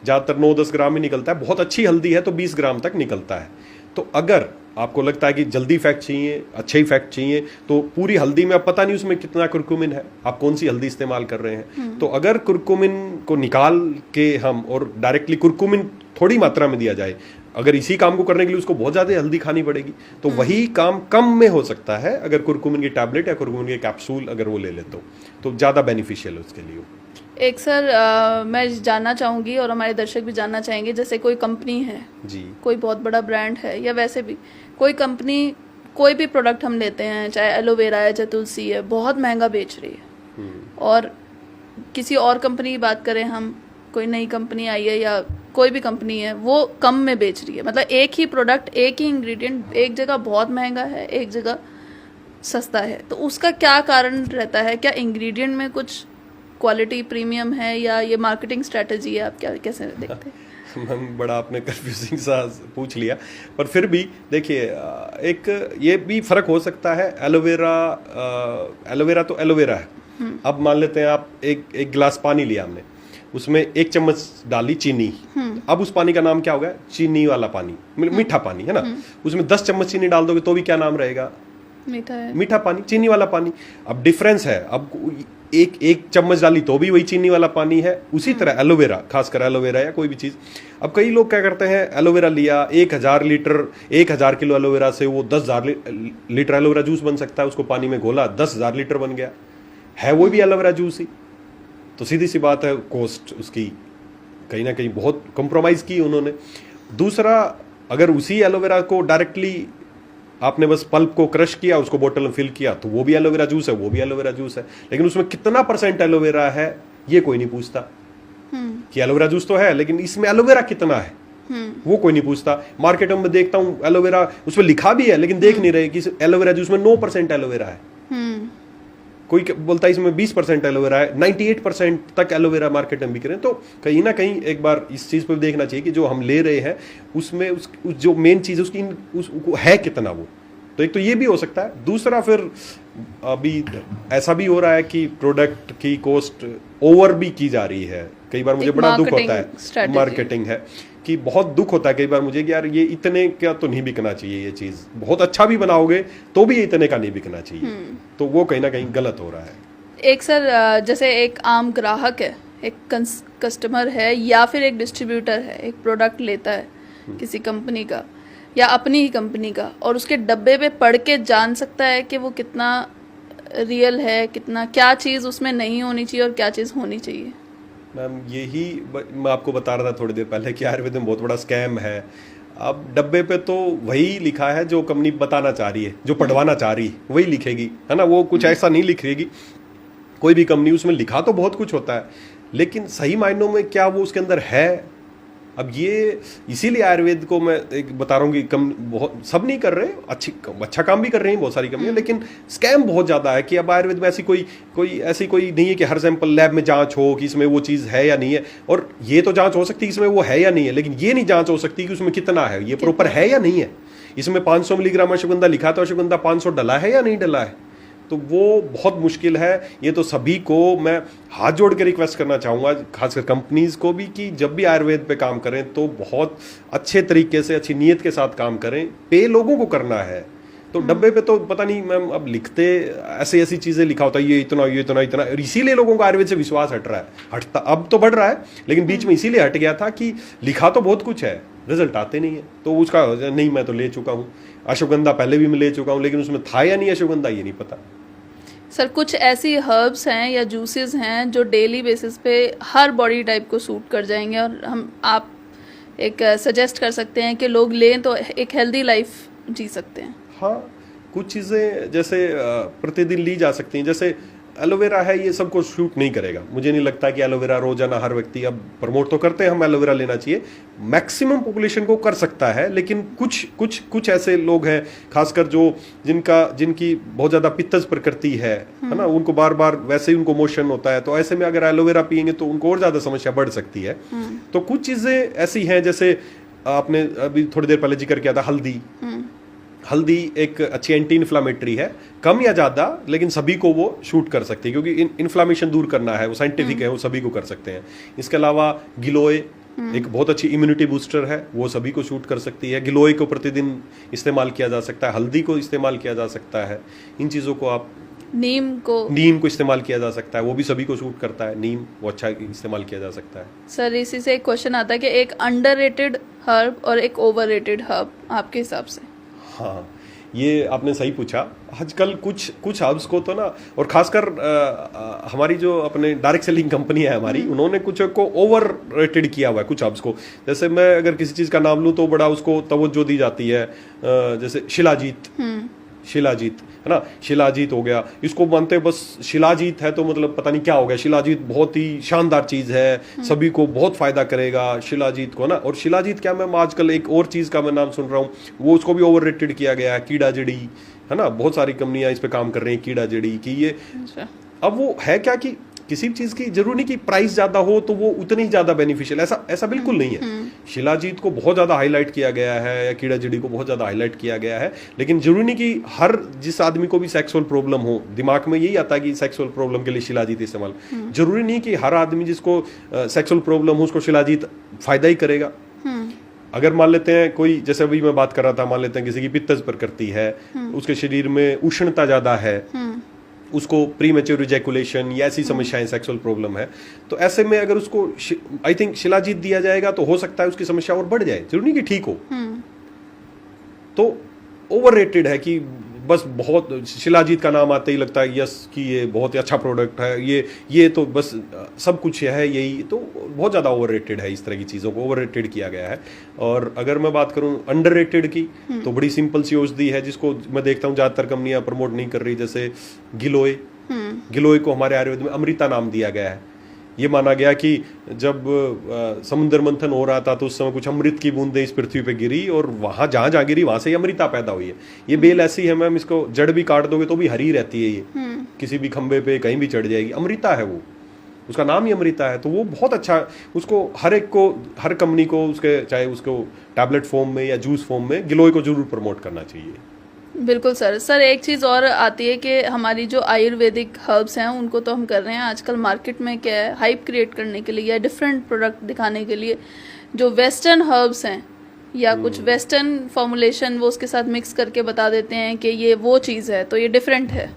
ज्यादातर 9-10 ग्राम ही निकलता है, बहुत अच्छी हल्दी है तो 20 ग्राम तक निकलता है। तो अगर आपको लगता है कि जल्दी इफेक्ट चाहिए, अच्छे इफेक्ट चाहिए, तो पूरी हल्दी में, अब पता नहीं उसमें कितना कुर्कुमिन है, आप कौन सी हल्दी इस्तेमाल कर रहे हैं, तो अगर कुर्कुमिन को निकाल के हम, और डायरेक्टली कुर्कुमिन थोड़ी मात्रा में दिया जाए, अगर इसी काम को करने के लिए उसको बहुत ज्यादा हल्दी खानी पड़ेगी, तो वही काम कम में हो सकता है अगर कुर्कुमिन की टैबलेट या कुर्कुमिन के कैप्सूल अगर वो ले ले तो ज्यादा बेनिफिशियल है उसके लिए। एक सर मैं जानना चाहूंगी और हमारे दर्शक भी जानना चाहेंगे, जैसे कोई कंपनी है जी, कोई कोई बहुत बड़ा ब्रांड है, या वैसे भी कोई कंपनी कोई भी प्रोडक्ट हम लेते हैं, चाहे एलोवेरा है, चाहे तुलसी है, बहुत महंगा बेच रही है, और किसी और कंपनी की बात करें हम, कोई नई कंपनी आई है या कोई भी कंपनी है, वो कम में बेच रही है, मतलब एक ही प्रोडक्ट, एक ही इंग्रेडिएंट एक जगह बहुत महंगा है, एक जगह सस्ता है, तो उसका क्या कारण रहता है? क्या इंग्रेडिएंट में कुछ क्वालिटी प्रीमियम है, या ये मार्केटिंग स्ट्रेटजी है? आप क्या कैसे देखते हैं? मैम बड़ा आपने कंफ्यूजिंग सा पूछ लिया, पर फिर भी देखिए, एक ये भी फर्क हो सकता है। एलोवेरा तो एलोवेरा है। अब मान लेते हैं आप एक गिलास पानी लिया हमने, उसमें 1 चम्मच डाली चीनी, अब उस पानी का नाम क्या होगा? चीनी वाला पानी, मीठा पानी है ना। उसमें 10 चम्मच चीनी डाल दोगे तो भी क्या नाम रहेगा? मीठा है, मीठा पानी, चीनी वाला पानी। अब डिफरेंस है, अब एक चम्मच डाली तो भी वही चीनी वाला पानी है। उसी तरह एलोवेरा, खासकर एलोवेरा या कोई भी चीज, अब कई लोग क्या करते हैं, एलोवेरा लिया 1000 किलो एलोवेरा से वो 10,000 लीटर एलोवेरा जूस बन सकता है, उसको पानी में घोला 10,000 लीटर बन गया, है वो भी एलोवेरा जूस ही। तो सीधी सी बात है, कॉस्ट उसकी कहीं ना कहीं बहुत कॉम्प्रोमाइज की उन्होंने। दूसरा, अगर उसी एलोवेरा को डायरेक्टली आपने बस पल्प को क्रश किया, उसको बोतल में फिल किया, तो वो भी एलोवेरा जूस है, वो भी एलोवेरा जूस है, लेकिन उसमें कितना % एलोवेरा है ये कोई नहीं पूछता। कि एलोवेरा जूस तो है, लेकिन इसमें एलोवेरा कितना है वो कोई नहीं पूछता। मार्केट में देखता हूँ एलोवेरा, उसमें लिखा भी है लेकिन देख नहीं रहे कि एलोवेरा जूस में 9% एलोवेरा है, कोई बोलता है इसमें 20% एलोवेरा है, 98% तक एलोवेरा मार्केट में बिक रहे हैं। तो कहीं ना कहीं एक बार इस चीज पर देखना चाहिए कि जो हम ले रहे हैं उसमें जो मेन चीज है उसकी है कितना वो। तो एक तो ये भी हो सकता है। दूसरा, फिर अभी ऐसा भी हो रहा है कि प्रोडक्ट की कॉस्ट ओवर भी की जा रही है। कई बार मुझे बड़ा दुख होता है, मार्केटिंग है कि बहुत दुख होता है कई बार मुझे कि यार ये इतने का तो नहीं बिकना चाहिए, ये चीज बहुत अच्छा भी बनाओगे तो भी ये इतने का नहीं बिकना चाहिए। तो वो कहीं ना कहीं गलत हो रहा है। एक सर, जैसे एक आम ग्राहक है, एक कस्टमर है, या फिर एक डिस्ट्रीब्यूटर है, एक प्रोडक्ट लेता है किसी कंपनी का या अपनी ही कंपनी का, और उसके डब्बे पे पढ़ के जान सकता है कि वो कितना रियल है, कितना, क्या चीज़ उसमें नहीं होनी चाहिए और क्या चीज़ होनी चाहिए। मैम यही मैं आपको बता रहा था थोड़ी देर पहले कि आयुर्वेद में बहुत बड़ा स्कैम है। अब डब्बे पे तो वही लिखा है जो कंपनी बताना चाह रही है, जो पढ़वाना चाह रही है वही लिखेगी, है ना। वो कुछ ऐसा नहीं लिखेगी कोई भी कंपनी। उसमें लिखा तो बहुत कुछ होता है, लेकिन सही मायनों में क्या वो उसके अंदर है, अब ये इसीलिए आयुर्वेद को मैं एक बता रहा हूँ कि कम बहुत सब नहीं कर रहे, अच्छा काम भी कर रही हैं बहुत सारी कंपनियां, लेकिन स्कैम बहुत ज़्यादा है कि अब आयुर्वेद में ऐसी कोई नहीं है कि हर सैंपल लैब में जांच हो कि इसमें वो चीज़ है या नहीं है। और ये तो जांच हो सकती है इसमें वो है या नहीं है, लेकिन ये नहीं जांच हो सकती कि उसमें कितना है, ये प्रॉपर है या नहीं है। इसमें 500 मिलीग्राम अश्वगंधा लिखा तो अश्वगंधा 500 डला है या नहीं डला है, तो वो बहुत मुश्किल है। ये तो सभी को मैं हाथ जोड़ के रिक्वेस्ट करना चाहूँगा, खासकर कंपनीज को भी, कि जब भी आयुर्वेद पे काम करें तो बहुत अच्छे तरीके से अच्छी नीयत के साथ काम करें। पे लोगों को करना है, तो डब्बे पे तो पता नहीं मैम अब लिखते ऐसी चीज़ें लिखा होता है ये इतना इतना, और इसीलिए लोगों को आयुर्वेद से विश्वास हटता अब तो बढ़ रहा है, लेकिन बीच में इसीलिए हट गया था कि लिखा तो बहुत कुछ है, रिजल्ट आते नहीं है। तो उसका नहीं, मैं तो ले चुका हूँ अश्वगंधा, पहले भी मैं ले चुका हूँ, लेकिन उसमें था या नहीं अश्वगंधा ये नहीं पता। सर कुछ ऐसी हर्ब्स हैं या जूसेस हैं जो डेली बेसिस पे हर बॉडी टाइप को सूट कर जाएंगे और आप एक सजेस्ट कर सकते हैं कि लोग लें तो एक हेल्दी लाइफ जी सकते हैं? हाँ, कुछ चीज़ें जैसे प्रतिदिन ली जा सकती हैं, जैसे एलोवेरा है, ये सबको शूट नहीं करेगा। मुझे नहीं लगता कि एलोवेरा रोजाना हर व्यक्ति, अब प्रमोट तो करते हैं हम एलोवेरा लेना चाहिए, मैक्सिमम पॉपुलेशन को कर सकता है, लेकिन कुछ ऐसे लोग हैं खासकर जिनकी बहुत ज़्यादा पित्तज प्रकृति है ना, उनको बार बार वैसे ही उनको मोशन होता है, तो ऐसे में अगर एलोवेरा पियेंगे तो उनको और ज़्यादा समस्या बढ़ सकती है। तो कुछ चीज़ें ऐसी हैं, जैसे आपने अभी थोड़ी देर पहले जिक्र किया था हल्दी एक अच्छी एंटी इन्फ्लामेटरी है, कम या ज़्यादा, लेकिन सभी को वो शूट कर सकती है, क्योंकि इन्फ्लामेशन दूर करना है, वो साइंटिफिक है, वो सभी को कर सकते हैं। इसके अलावा गिलोय एक बहुत अच्छी इम्यूनिटी बूस्टर है, वो सभी को शूट कर सकती है। गिलोय को प्रतिदिन इस्तेमाल किया जा सकता है, हल्दी को इस्तेमाल किया जा सकता है, इन चीज़ों को आप नीम को इस्तेमाल किया जा सकता है, वो भी सभी को शूट करता है, नीम वो अच्छा इस्तेमाल किया जा सकता है। सर इसी से एक क्वेश्चन आता है कि एक अंडररेटेड हर्ब और एक ओवररेटेड हर्ब आपके हिसाब से? हाँ, ये आपने सही पूछा। आजकल कुछ हर्ब्स को तो ना, और खासकर हमारी जो अपने डायरेक्ट सेलिंग कंपनी है हमारी, उन्होंने कुछ को ओवर रेटेड किया हुआ है कुछ हर्ब्स को। जैसे मैं अगर किसी चीज़ का नाम लूँ तो बड़ा उसको तवज्जो दी जाती है, जैसे शिलाजीत है ना, शिलाजीत हो गया, इसको मानते हैं बस शिलाजीत है तो मतलब पता नहीं क्या हो गया, शिलाजीत बहुत ही शानदार चीज़ है, सभी को बहुत फायदा करेगा शिलाजीत को ना। और शिलाजीत क्या, मैं आजकल एक और चीज़ का मैं नाम सुन रहा हूँ, वो उसको भी ओवर रेटेड किया गया है, कीड़ा जड़ी है ना, बहुत सारी कंपनियां इस पे काम कर रही हैं, कीड़ा जड़ी की ये। अब वो है क्या कि किसी चीज़ की जरूरी नहीं कि प्राइस ज़्यादा हो तो वो उतनी ही ज़्यादा बेनिफिशियल, ऐसा बिल्कुल नहीं है। शिलाजीत को बहुत ज़्यादा हाईलाइट किया गया है या कीड़ा जड़ी को बहुत ज़्यादा हाईलाइट किया गया है, लेकिन जरूरी नहीं कि हर जिस आदमी को भी सेक्सुअल प्रॉब्लम हो, दिमाग में यही आता है कि सेक्सुअल प्रॉब्लम के लिए शिलाजीत इस्तेमाल, जरूरी नहीं कि हर आदमी जिसको सेक्सुअल प्रॉब्लम हो उसको शिलाजीत फायदा ही करेगा। अगर मान लेते हैं कोई, जैसे अभी मैं बात कर रहा था, मान लेते हैं किसी की पित्तज प्रकृति है, उसके शरीर में उष्णता ज़्यादा है, उसको प्री मैच्योर इजैकुलेशन या ऐसी समस्याएं, सेक्सुअल प्रॉब्लम है, तो ऐसे में अगर उसको आई थिंक शिलाजीत दिया जाएगा तो हो सकता है उसकी समस्या और बढ़ जाए, जरूरी नहीं कि ठीक हो। तो ओवररेटेड है कि बस बहुत शिलाजीत का नाम आते ही लगता है यस कि ये बहुत ही अच्छा प्रोडक्ट है, ये तो बस सब कुछ है यही, तो बहुत ज़्यादा ओवररेटेड है। इस तरह की चीज़ों को ओवररेटेड किया गया है। और अगर मैं बात करूं अंडररेटेड की, तो बड़ी सिंपल सी औषधि है जिसको मैं देखता हूं ज़्यादातर कंपनियां प्रमोट नहीं कर रही, जैसे गिलोय को हमारे आयुर्वेद में अमृता नाम दिया गया है। ये माना गया कि जब समुद्र मंथन हो रहा था तो उस समय कुछ अमृत की बूंदें इस पृथ्वी पे गिरी और वहां जहां गिरी वहां से अमृता पैदा हुई है। ये बेल ऐसी है मैम, इसको जड़ भी काट दोगे तो भी हरी रहती है, ये किसी भी खंबे पे कहीं भी चढ़ जाएगी, अमृता है वो, उसका नाम ही अमृता है। तो वो बहुत अच्छा, उसको हर कंपनी को उसके चाहे उसको टैबलेट फॉर्म में या जूस फॉर्म में गिलोय को जरूर प्रमोट करना चाहिए। बिल्कुल सर एक चीज़ और आती है कि हमारी जो आयुर्वेदिक हर्ब्स हैं उनको तो हम कर रहे हैं आजकल मार्केट में, क्या है, हाइप क्रिएट करने के लिए या डिफरेंट प्रोडक्ट दिखाने के लिए जो वेस्टर्न हर्ब्स हैं या कुछ वेस्टर्न फॉर्मुलेशन वो उसके साथ मिक्स करके बता देते हैं कि ये वो चीज़ है तो ये डिफरेंट है।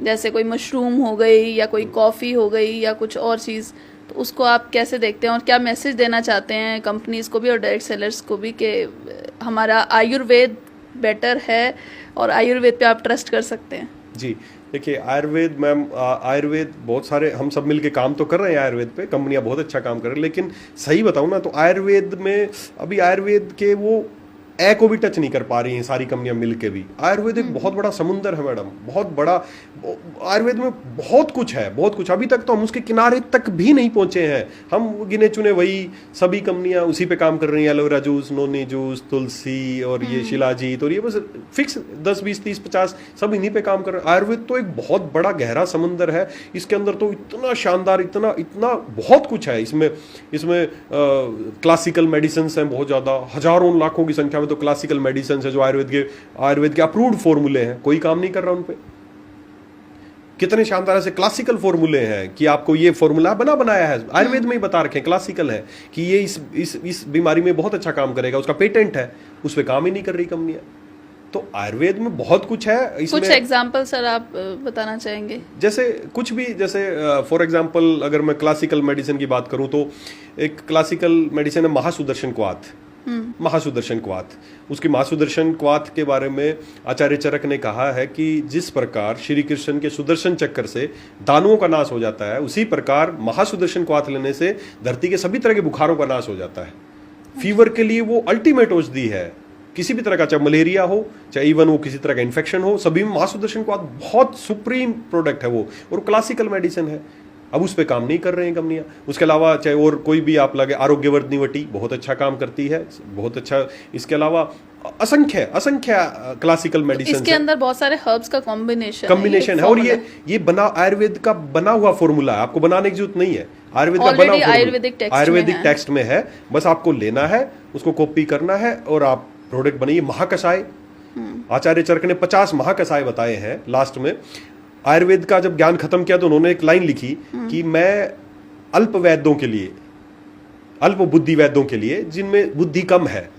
जैसे कोई मशरूम हो गई या कोई कॉफ़ी हो गई या कुछ और चीज़, तो उसको आप कैसे देखते हैं और क्या मैसेज देना चाहते हैं कंपनीज को भी और डायरेक्ट सेलर्स को भी कि हमारा आयुर्वेद बेटर है और आयुर्वेद पे आप ट्रस्ट कर सकते हैं? जी देखिए, आयुर्वेद मैम, आयुर्वेद बहुत सारे हम सब मिलके काम तो कर रहे हैं आयुर्वेद पे, कंपनियां बहुत अच्छा काम कर रही हैं, लेकिन सही बताऊं ना तो आयुर्वेद में अभी आयुर्वेद के वो ए को भी टच नहीं कर पा रही हैं सारी कंपनियां मिलके भी। आयुर्वेद एक बहुत बड़ा समुंदर है मैडम, बहुत बड़ा। आयुर्वेद में बहुत कुछ है, बहुत कुछ। अभी तक तो हम उसके किनारे तक भी नहीं पहुंचे हैं। हम गिने चुने वही सभी कंपनियां उसी पे काम कर रही हैं, एलोवेरा जूस, नोनी जूस, तुलसी और ये शिलाजीत और ये बस फिक्स 10 20 30 50 सब इन्हीं पे काम कर रहे हैं। आयुर्वेद तो एक बहुत बड़ा गहरा समुंदर है। इसके अंदर तो इतना शानदार, इतना इतना बहुत कुछ है इसमें। क्लासिकल मेडिसिन हैं बहुत ज्यादा, हजारों लाखों की संख्या में तो क्लासिकल मेडिसिन है जो आयुर्वेद के अप्रूव्ड फॉर्मूले हैं, कोई काम नहीं कर रहा उन पे। कितने शानदार ऐसे क्लासिकल फॉर्मूले हैं कि आपको ये फॉर्मूला बनाया है, आयुर्वेद में ही बता रखे हैं, क्लासिकल है कि ये इस बीमारी में बहुत अच्छा काम करेगा, उसका पेटेंट है, उस पर काम ही नहीं कर रही कंपनियां। तो आयुर्वेद में बहुत कुछ है। इसमें कुछ एग्जांपल सर आप बताना चाहेंगे? जैसे कुछ भी, जैसे फॉर एग्जांपल अगर मैं क्लासिकल मेडिसिन की बात करूं तो एक क्लासिकल मेडिसिन है महासुदर्शन क्वाथ। महासुदर्शन क्वाथ, उसकी महासुदर्शन क्वाथ के बारे में आचार्य चरक ने कहा है कि जिस प्रकार श्री कृष्ण के सुदर्शन चक्कर से दानुओं का नाश हो जाता है, उसी प्रकार महासुदर्शन क्वाथ लेने से धरती के सभी तरह के बुखारों का नाश हो जाता है। फीवर के लिए वो अल्टीमेट औषधि है, किसी भी तरह का, चाहे मलेरिया हो, चाहे इवन वो किसी तरह का इन्फेक्शन हो, सभी में महासुदर्शन क्वाथ बहुत सुप्रीम प्रोडक्ट है वो, और क्लासिकल मेडिसिन है। अब उस पे काम नहीं कर रहे हैं कंपनियां। उसके अलावा चाहे और कोई भी आप लगे, आरोग्यवर्धनी वटी बहुत अच्छा काम करती है, बहुत अच्छा। इसके अलावा असंख्य क्लासिकल मेडिसिन, इसके अंदर बहुत सारे हर्ब्स का कॉम्बिनेशन है। और ये आयुर्वेद का बना हुआ फॉर्मूला है, आपको बनाने की जरूरत नहीं है। आयुर्वेद का बना हुआ आयुर्वेदिक टेक्स्ट में है, बस आपको लेना है, उसको कॉपी करना है और आप प्रोडक्ट बनाइए। महाकषाय, आचार्य चरक ने 50 महाकषाय बताए हैं लास्ट में। आयुर्वेद का जब ज्ञान खत्म किया तो उन्होंने एक लाइन लिखी कि मैं अल्प वैद्यों के लिए, अल्प बुद्धि वैद्यों के लिए, जिनमें बुद्धि कम है,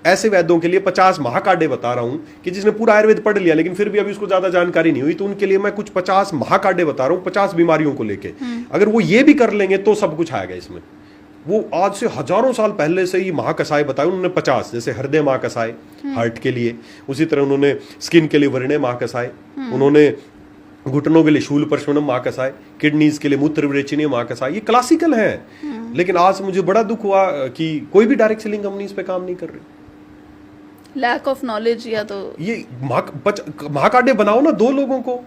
ऐसे वैद्यों के लिए 50 महाकाढ़े बता रहा हूं कि जिसने पूरा आयुर्वेद पढ़ लिया लेकिन फिर भी अभी उसको ज्यादा जानकारी नहीं हुई, तो उनके लिए मैं कुछ 50 महाकाढ़े बता रहा हूं 50 बीमारियों को लेके। अगर वो ये भी कर लेंगे तो सब कुछ आएगा इसमें। वो आज से हजारों साल पहले से ही महाकषाय बताए उन्होंने 50, जैसे हृदय महाकषाय हार्ट के लिए, उसी तरह उन्होंने स्किन के लिए वर्ण्य महाकषाय, उन्होंने घुटनों के लिए शूल परशुनम महाकषाय, किडनीज के लिए मूत्र विरेचनीय महाकषाय। ये क्लासिकल है। लेकिन आज मुझे बड़ा दुख हुआ कि कोई भी डायरेक्ट सेलिंग कंपनी इस पे काम नहीं कर रही। लैक ऑफ नॉलेज, या तो ये महाकाढ़े बनाओ ना 2 लोगों को।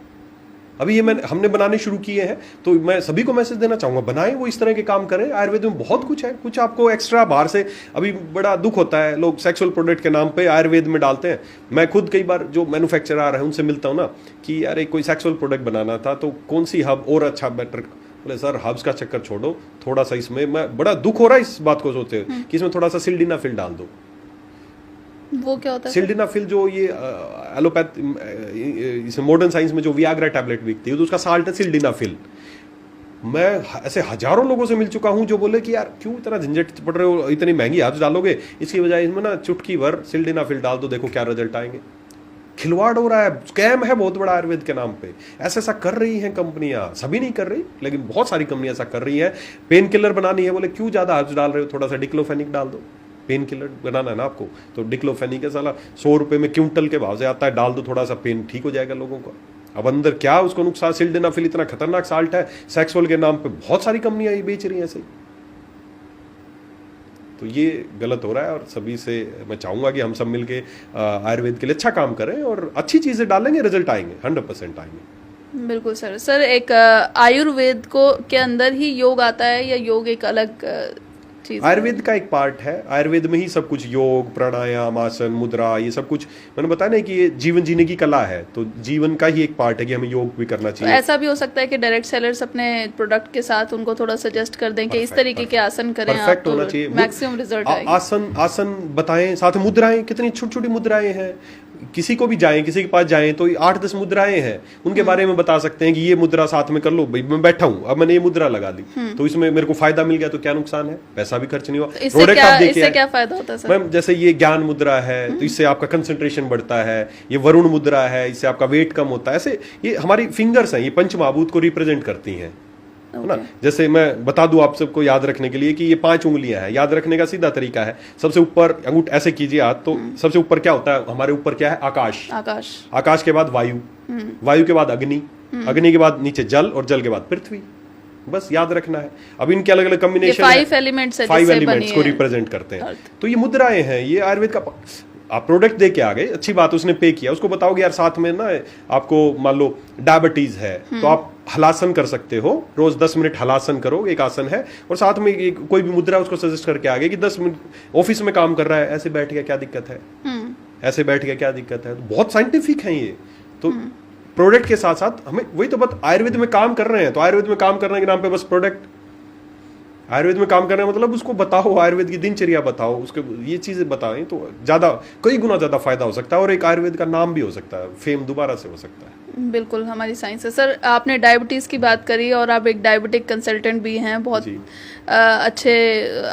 अभी ये हमने बनाने शुरू किए हैं, तो मैं सभी को मैसेज देना चाहूंगा, बनाएं, वो इस तरह के काम करें। आयुर्वेद में बहुत कुछ है, कुछ आपको एक्स्ट्रा बाहर से। अभी बड़ा दुख होता है, लोग सेक्सुअल प्रोडक्ट के नाम पे आयुर्वेद में डालते हैं। मैं खुद कई बार जो मैन्युफैक्चरर है उनसे मिलता हूँ ना कि यार कोई सेक्सुअल प्रोडक्ट बनाना था तो कौन सी हब और अच्छा बेटर। बोले सर हब्स का चक्कर छोड़ो, थोड़ा सा इसमें, मैं बड़ा दुख हो रहा है इस बात को सोचते हुए कि इसमें थोड़ा सा सिल्डेनाफिल डाल दो। वो क्या होता है? सिल्डेनाफिल जो ये एलोपैथ, इस मॉडर्न साइंस में जो वियाग्रा टैबलेट बिकती है तो उसका साल्ट है सिल्डेनाफिल। मैं ऐसे हजारों लोगों से मिल चुका हूं जो बोले कि यार क्यों इतना झंझट पड़ रहे हो, इतनी महंगी हब्स डालोगे, इसकी बजाय इसमें ना चुटकी भर सिल्डेनाफिल डाल दो, देखो क्या रिजल्ट आएंगे। खिलवाड़ हो रहा है, स्कैम है बहुत बड़ा आयुर्वेद के नाम पे। ऐसा कर रही हैं कंपनियां, सभी नहीं कर रही लेकिन बहुत सारी कंपनियां ऐसा कर रही हैं। पेन किलर बनानी है, बोले क्यों ज्यादा हर्ब्स डाल रहे हो, थोड़ा सा डिक्लोफेनिक डाल दो। पेन किलर बनाना है ना आपको, तो डिक्लोफेनिक है साला 100 रुपए में क्विंटल के भाव से आता है, डाल दो, थोड़ा सा पेन ठीक हो जाएगा लोगों का। अब अंदर क्या उसको नुकसान, सिल्डेनाफिल इतना खतरनाक साल्ट है, सेक्सुअल के नाम पे बहुत सारी कंपनियां ये बेच रही हैं ऐसे। तो ये गलत हो रहा है और सभी से मैं चाहूंगा कि हम सब मिलके आयुर्वेद के लिए अच्छा काम करें और अच्छी चीजें डालेंगे, रिजल्ट आएंगे, 100% आएंगे। बिल्कुल सर एक आयुर्वेद को के अंदर ही योग आता है या योग एक अलग चीज? आयुर्वेद का एक पार्ट है, आयुर्वेद में ही सब कुछ, योग, प्राणायाम, आसन, मुद्रा, ये सब कुछ मैंने बताया ना कि ये जीवन जीने की कला है, तो जीवन का ही एक पार्ट है कि हमें योग भी करना चाहिए। तो ऐसा भी हो सकता है कि डायरेक्ट सेलर्स अपने प्रोडक्ट के साथ उनको थोड़ा सजेस्ट कर दें कि इस तरीके के आसन करें, परफेक्ट होना चाहिए, मैक्सिमम रिजल्ट आएगा। आसन बताएं, साथ में मुद्राएं, कितनी छोटी छोटी मुद्राएं हैं। किसी को भी जाएं, किसी के पास जाएं तो 8-10 मुद्राएं हैं, उनके बारे में बता सकते हैं कि ये मुद्रा साथ में कर लो। भाई मैं बैठा हूं, अब मैंने ये मुद्रा लगा दी तो इसमें मेरे को फायदा मिल गया, तो क्या नुकसान है, पैसा भी खर्च नहीं हुआ। प्रोडक्ट आप देखिए, इससे क्या फायदा होता है सर? मैम जैसे ये ज्ञान मुद्रा है तो इससे आपका कंसंट्रेशन बढ़ता है, ये वरुण मुद्रा है इससे आपका वेट कम होता है। ऐसे ये हमारी फिंगर्स हैं, ये पंचमहाभूत को रिप्रेजेंट करती हैं, है ना। जैसे मैं बता दूं आप सबको याद रखने के लिए कि ये 5 उंगलियां हैं, याद रखने का सीधा तरीका है, सबसे ऊपर अंगूठ ऐसे कीजिए हाथ, तो सबसे ऊपर क्या होता है हमारे ऊपर, क्या है, आकाश। आकाश के बाद वायु, वायु के बाद अग्नि, अग्नि के बाद नीचे जल और जल के बाद पृथ्वी। बस याद रखना है। अब इनके अलग अलग कॉम्बिनेशन, 5 एलिमेंट्स है, 5 एलिमेंट्स को रिप्रेजेंट करते हैं। तो ये मुद्राएं हैं, ये आयुर्वेद का। आप प्रोडक्ट दे के आ गए, अच्छी बात, उसने पे किया, उसको बताओगे यार साथ में ना आपको मान लो डायबिटीज है तो आप हलासन कर सकते हो, रोज 10 मिनट हलासन करो, एक आसन है, और साथ में कोई भी मुद्रा उसको सजेस्ट करके आ गए कि 10 मिनट ऑफिस में काम कर रहा है, ऐसे बैठ गया क्या दिक्कत है, ऐसे बैठ गया क्या दिक्कत है। तो बहुत साइंटिफिक है ये। तो प्रोडक्ट के साथ साथ हमें वही तो बात, आयुर्वेद में काम कर रहे हैं तो आयुर्वेद में काम करने के नाम पे बस प्रोडक्ट, आयुर्वेद में काम करना मतलब उसको बताओ, आयुर्वेद की दिनचर्या बताओ, उसके ये चीजें बताएं तो ज्यादा, कई गुना ज्यादा फायदा हो सकता है, और एक आयुर्वेद का नाम भी हो सकता है, फेम दोबारा से हो सकता है। बिल्कुल, हमारी साइंस है। सर, आपने डायबिटीज की बात करी और आप एक डायबिटिक कंसल्टेंट भी हैं, बहुत अच्छे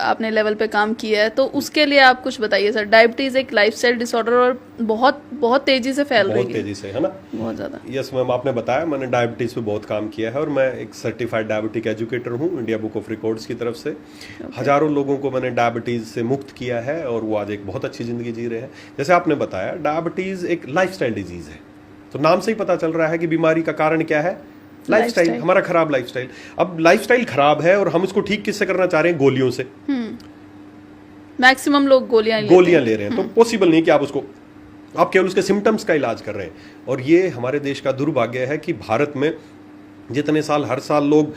आपने लेवल पे काम किया है, तो उसके लिए आप कुछ बताइए सर। डायबिटीज एक लाइफस्टाइल डिसऑर्डर और बहुत बहुत तेजी से फैल रही है, बहुत तेजी से, है ना, बहुत ज्यादा। यस मैम, आपने बताया, मैंने डायबिटीज पे बहुत काम किया है और मैं एक सर्टिफाइड डायबिटिक एजुकेटर हूँ इंडिया बुक ऑफ रिकॉर्ड्स की तरफ से। हजारों लोगों को मैंने डायबिटीज से मुक्त किया है और वो आज एक बहुत अच्छी जिंदगी जी रहे हैं। जैसे आपने बताया, डायबिटीज एक लाइफस्टाइल डिजीज है, तो नाम से ही पता चल रहा है कि बीमारी का कारण क्या है, लाइफस्टाइल, हमारा खराब लाइफस्टाइल। अब लाइफस्टाइल खराब है और हम इसको ठीक किससे करना चाह रहे हैं, गोलियों से। मैक्सिमम लोग गोलियां ले रहे हैं, तो पॉसिबल नहीं कि आप केवल उसके सिम्टम्स का इलाज कर रहे हैं। और ये हमारे देश का दुर्भाग्य है कि भारत में जितने साल हर साल लोग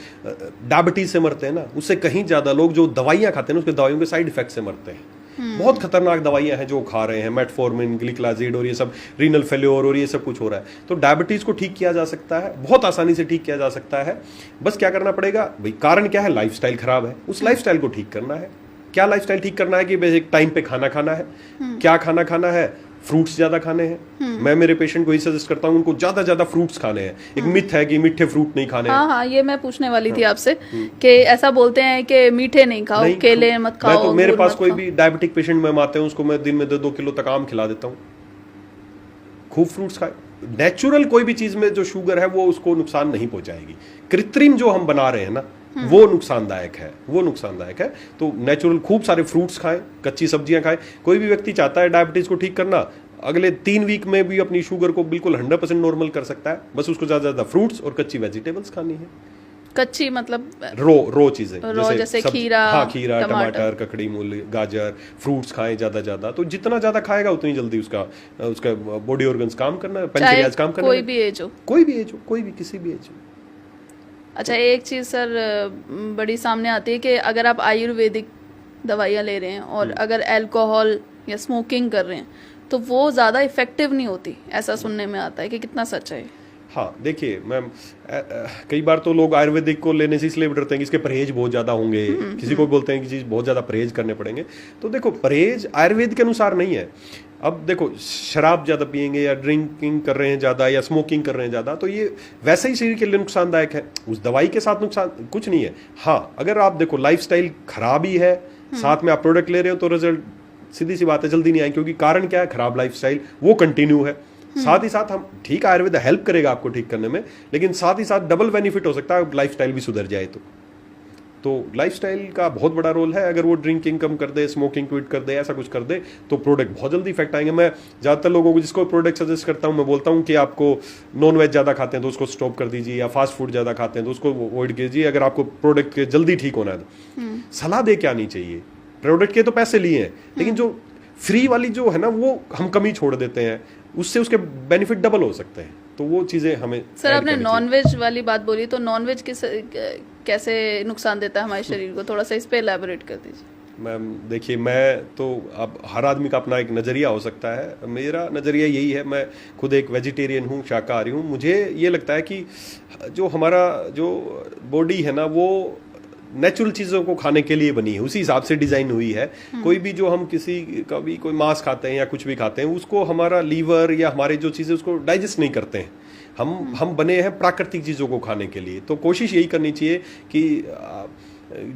डायबिटीज से मरते हैं ना, उससे कहीं ज्यादा लोग जो दवाइयां खाते हैं उसके दवाइयों के साइड इफेक्ट से मरते हैं। बहुत खतरनाक दवाइयां हैं जो खा रहे हैं, मेटफॉर्मिन, ग्लिक्लाजिड और ये सब, रीनल फेल्योर और ये सब कुछ हो रहा है। तो डायबिटीज को ठीक किया जा सकता है, बहुत आसानी से ठीक किया जा सकता है। बस क्या करना पड़ेगा भाई, कारण क्या है, लाइफस्टाइल खराब है, उस लाइफस्टाइल को ठीक करना है। क्या लाइफस्टाइल ठीक करना है कि बस एक टाइम पे खाना खाना है। क्या खाना खाना है, फ्रूट्स ज्यादा खाने हैं। मैं मेरे पेशेंट को ही सजेस्ट करता हूँ, उनको ज्यादा फ्रूट्स खाने हैं। एक मिथ है कि मीठे फ्रूट नहीं खाने। हाँ, ये मैं पूछने वाली थी आपसे कि ऐसा बोलते हैं कि मीठे नहीं खाओ, केले मत खाओ। तो मेरे पास कोई भी डायबिटिक पेशेंट में आते हैं, उसको मैं दिन में 2 किलो तक आम खिला देता हूँ। खूब फ्रूट्स खाए। नेचुरल कोई भी चीज में जो शुगर है वो उसको नुकसान नहीं पहुंचाएगी। कृत्रिम जो हम बना रहे हैं ना, वो नुकसानदायक है। तो नेचुरल खूब सारे फ्रूट्स खाएं, कच्ची सब्जियां खाएं। कोई भी व्यक्ति चाहता है डायबिटीज को ठीक करना, अगले 3 वीक में भी अपनी शुगर को बिल्कुल 100% नॉर्मल कर सकता है। बस उसको ज्यादा फ्रूट्स और कच्ची वेजिटेबल्स खानी है। कच्ची मतलब रो चीजें, जैसे खीरा, खीरा, टमाटर, ककड़ी, मूली, गाजर, फ्रूट्स खाएं ज्यादा। तो जितना ज्यादा खाएगा उतनी जल्दी उसका बॉडी ऑर्गन्स काम करना, पेनक्रियाज काम करना। कोई भी एज हो, किसी भी एज हो। अच्छा, एक चीज सर बड़ी सामने आती है कि अगर आप आयुर्वेदिक दवाइयाँ ले रहे हैं और अगर अल्कोहल या स्मोकिंग कर रहे हैं तो वो ज़्यादा इफेक्टिव नहीं होती, ऐसा सुनने में आता है, कि कितना सच है? हाँ, देखिए मैम, कई बार तो लोग आयुर्वेदिक को लेने से इसलिए डरते हैं कि इसके परहेज बहुत ज़्यादा होंगे। किसी को बोलते हैं कि चीज़ बहुत ज़्यादा परहेज करने पड़ेंगे। तो देखो, परहेज आयुर्वेद के अनुसार नहीं है। अब देखो, शराब ज़्यादा पियेंगे या ड्रिंकिंग कर रहे हैं ज़्यादा या स्मोकिंग कर रहे हैं ज़्यादा, तो ये वैसे ही शरीर के लिए नुकसानदायक है। उस दवाई के साथ नुकसान कुछ नहीं है। हाँ, अगर आप देखो लाइफस्टाइल खराब ही है, साथ में आप प्रोडक्ट ले रहे हो, तो रिजल्ट सीधी सी बात है जल्दी नहीं आए। क्योंकि कारण क्या है, खराब लाइफस्टाइल वो कंटिन्यू है। साथ ही साथ हम ठीक, आयुर्वेद हेल्प करेगा आपको ठीक करने में, लेकिन साथ ही साथ डबल बेनिफिट हो सकता है लाइफस्टाइल भी सुधर जाए तो लाइफस्टाइल का बहुत बड़ा रोल है। अगर वो ड्रिंकिंग कम कर दे, स्मोकिंग क्विट कर दे, ऐसा कुछ कर दे, तो प्रोडक्ट बहुत जल्दी इफेक्ट आएंगे। मैं ज़्यादातर लोगों को जिसको प्रोडक्ट सजेस्ट करता हूँ, मैं बोलता हूँ कि आपको नॉन वेज ज़्यादा खाते हैं तो उसको स्टॉप कर दीजिए, या फास्ट फूड ज़्यादा खाते हैं तो उसको अवॉइड कीजिए। अगर आपको प्रोडक्ट के जल्दी ठीक होना है तो सलाह दे के आनी चाहिए। प्रोडक्ट के तो पैसे लिए हैं, लेकिन जो फ्री वाली जो है ना, वो हम कमी छोड़ देते हैं, उससे उसके बेनिफिट डबल हो सकते हैं। तो वो चीजें हमें। सर, आपने नॉनवेज वाली बात बोली, तो नॉनवेज कैसे नुकसान देता है हमारे शरीर को, थोड़ा सा इस पे एलैबोरेट कर दीजिए। मैम देखिए, मैं तो, अब हर आदमी का अपना एक नज़रिया हो सकता है। मेरा नज़रिया यही है, मैं खुद एक वेजिटेरियन हूँ, शाकाहारी हूँ। मुझे ये लगता है कि जो हमारा जो बॉडी है ना, वो नेचुरल चीज़ों को खाने के लिए बनी है, उसी हिसाब से डिज़ाइन हुई है। कोई भी जो हम किसी का भी कोई मांस खाते हैं या कुछ भी खाते हैं, उसको हमारा लीवर या हमारे जो चीज़ें उसको डाइजेस्ट नहीं करते हैं। हम बने हैं प्राकृतिक चीज़ों को खाने के लिए। तो कोशिश यही करनी चाहिए कि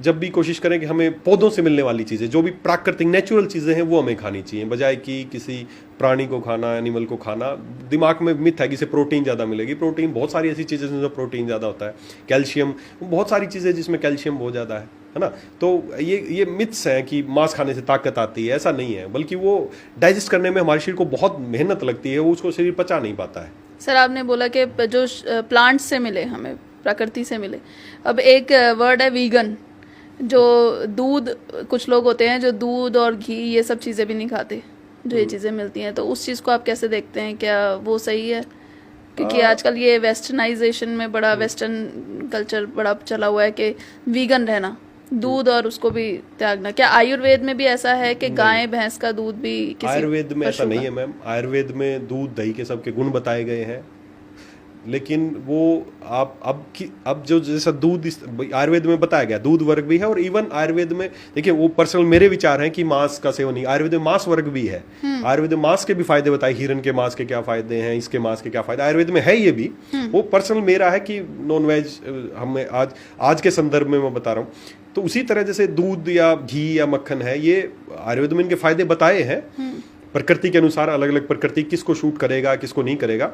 जब भी कोशिश करें कि हमें पौधों से मिलने वाली चीज़ें, जो भी प्राकृतिक नेचुरल चीज़ें हैं, वो हमें खानी चाहिए, बजाय कि किसी प्राणी को खाना, एनिमल को खाना। दिमाग में मिथ है कि इसे प्रोटीन ज़्यादा मिलेगी। प्रोटीन, बहुत सारी ऐसी चीज़ें जिसमें प्रोटीन ज़्यादा होता है, कैल्शियम, बहुत सारी चीज़ें जिसमें कैल्शियम बहुत ज़्यादा है ना। तो ये मिथ्स हैं कि मांस खाने से ताकत आती है, ऐसा नहीं है। बल्कि वो डाइजेस्ट करने में हमारे शरीर को बहुत मेहनत लगती है, वो उसको शरीर पचा नहीं पाता है। सर, आपने बोला कि जो प्लांट से मिले हमें प्रकृति से मिले। अब एक वर्ड है वीगन, जो दूध, कुछ लोग होते हैं जो दूध और घी ये सब चीज़ें भी नहीं खाते, जो ये चीज़ें मिलती हैं, तो उस चीज़ को आप कैसे देखते हैं, क्या वो सही है? क्योंकि आजकल ये वेस्टर्नाइजेशन में बड़ा, वेस्टर्न कल्चर बड़ा चला हुआ है कि वीगन रहना, दूध और उसको भी त्यागना। क्या आयुर्वेद में भी ऐसा है कि गाय भैंस का दूध भी किसी आयुर्वेद में ऐसा नहीं है मैम। आयुर्वेद में दूध दही के सबके गुण बताए गए हैं, लेकिन वो आप अब जो जैसा दूध आयुर्वेद में बताया गया, दूध वर्ग भी है, और इवन आयुर्वेद में देखिए, वो पर्सनल मेरे विचार हैं कि मांस का सेवन नहीं, आयुर्वेद में मांस वर्ग भी है। आयुर्वेद में मांस के भी फायदे बताए, हिरन के मांस के क्या फायदे हैं, इसके मांस के क्या फायदे, आयुर्वेद में है ये भी। वो पर्सनल मेरा है कि नॉन वेज हमें आज के संदर्भ में मैं बता रहा हूँ। तो उसी तरह जैसे दूध या घी या मक्खन है, ये आयुर्वेद में इनके फायदे बताए हैं, प्रकृति के अनुसार अलग अलग प्रकृति किसको शूट करेगा किसको नहीं करेगा।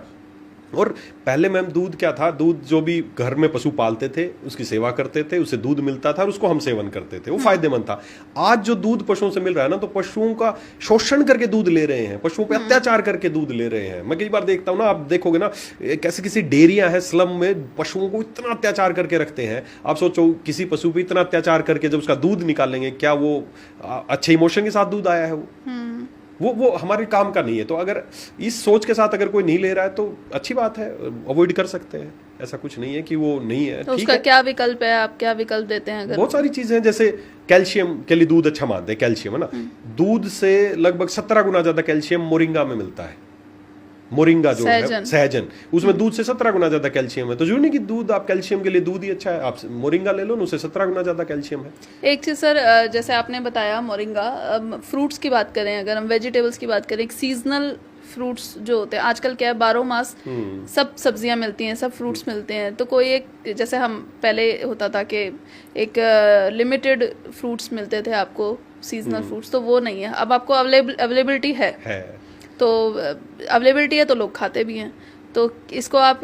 और पहले मैम दूध क्या था, दूध जो भी घर में पशु पालते थे उसकी सेवा करते थे, उससे दूध मिलता था और उसको हम सेवन करते थे, वो फायदेमंद था। आज जो दूध पशुओं से मिल रहा है ना, तो पशुओं का शोषण करके दूध ले रहे हैं, पशुओं पे अत्याचार करके दूध ले रहे हैं। मैं कई बार देखता हूँ ना, आप देखोगे ना, कैसे किसी डेयरियां हैं स्लम में, पशुओं को इतना अत्याचार करके रखते हैं। आप सोचो किसी पशु पे इतना अत्याचार करके जब उसका दूध निकालेंगे, क्या वो अच्छे इमोशन के साथ दूध आया है? वो हमारे काम का नहीं है। तो अगर इस सोच के साथ अगर कोई नहीं ले रहा है तो अच्छी बात है, अवॉइड कर सकते हैं, ऐसा कुछ नहीं है कि वो नहीं है। तो उसका क्या विकल्प है, आप क्या विकल्प देते हैं? अगर बहुत सारी चीजें हैं, जैसे कैल्शियम के लिए दूध अच्छा मानते हैं, कैल्शियम है ना, दूध से लगभग 17 गुना ज्यादा कैल्शियम मोरिंगा में मिलता है। मोरिंगा जो है सहजन, उसमें दूध से 17 गुना ज्यादा कैल्शियम है। तो जरूरी नहीं कि दूध, आप कैल्शियम के लिए दूध ही अच्छा है, आप मोरिंगा ले लो, उससे 17 गुना ज्यादा कैल्शियम है। एक चीज सर, जैसे आपने बताया मोरिंगा, फ्रूट्स की बात करें, अगर हम वेजिटेबल्स की बात करें, एक सीजनल फ्रूट्स जो होते हैं, आजकल क्या है, 12 मास सब सब्जियां मिलती हैं, सब फ्रूट्स मिलते हैं। तो कोई एक, जैसे हम पहले होता था कि एक लिमिटेड फ्रूट्स मिलते थे आपको, सीजनल फ्रूट्स, तो वो नहीं है अब, आपको अवेलेबिलिटी है। तो अवेलेबिलिटी है तो लोग खाते भी हैं। तो इसको आप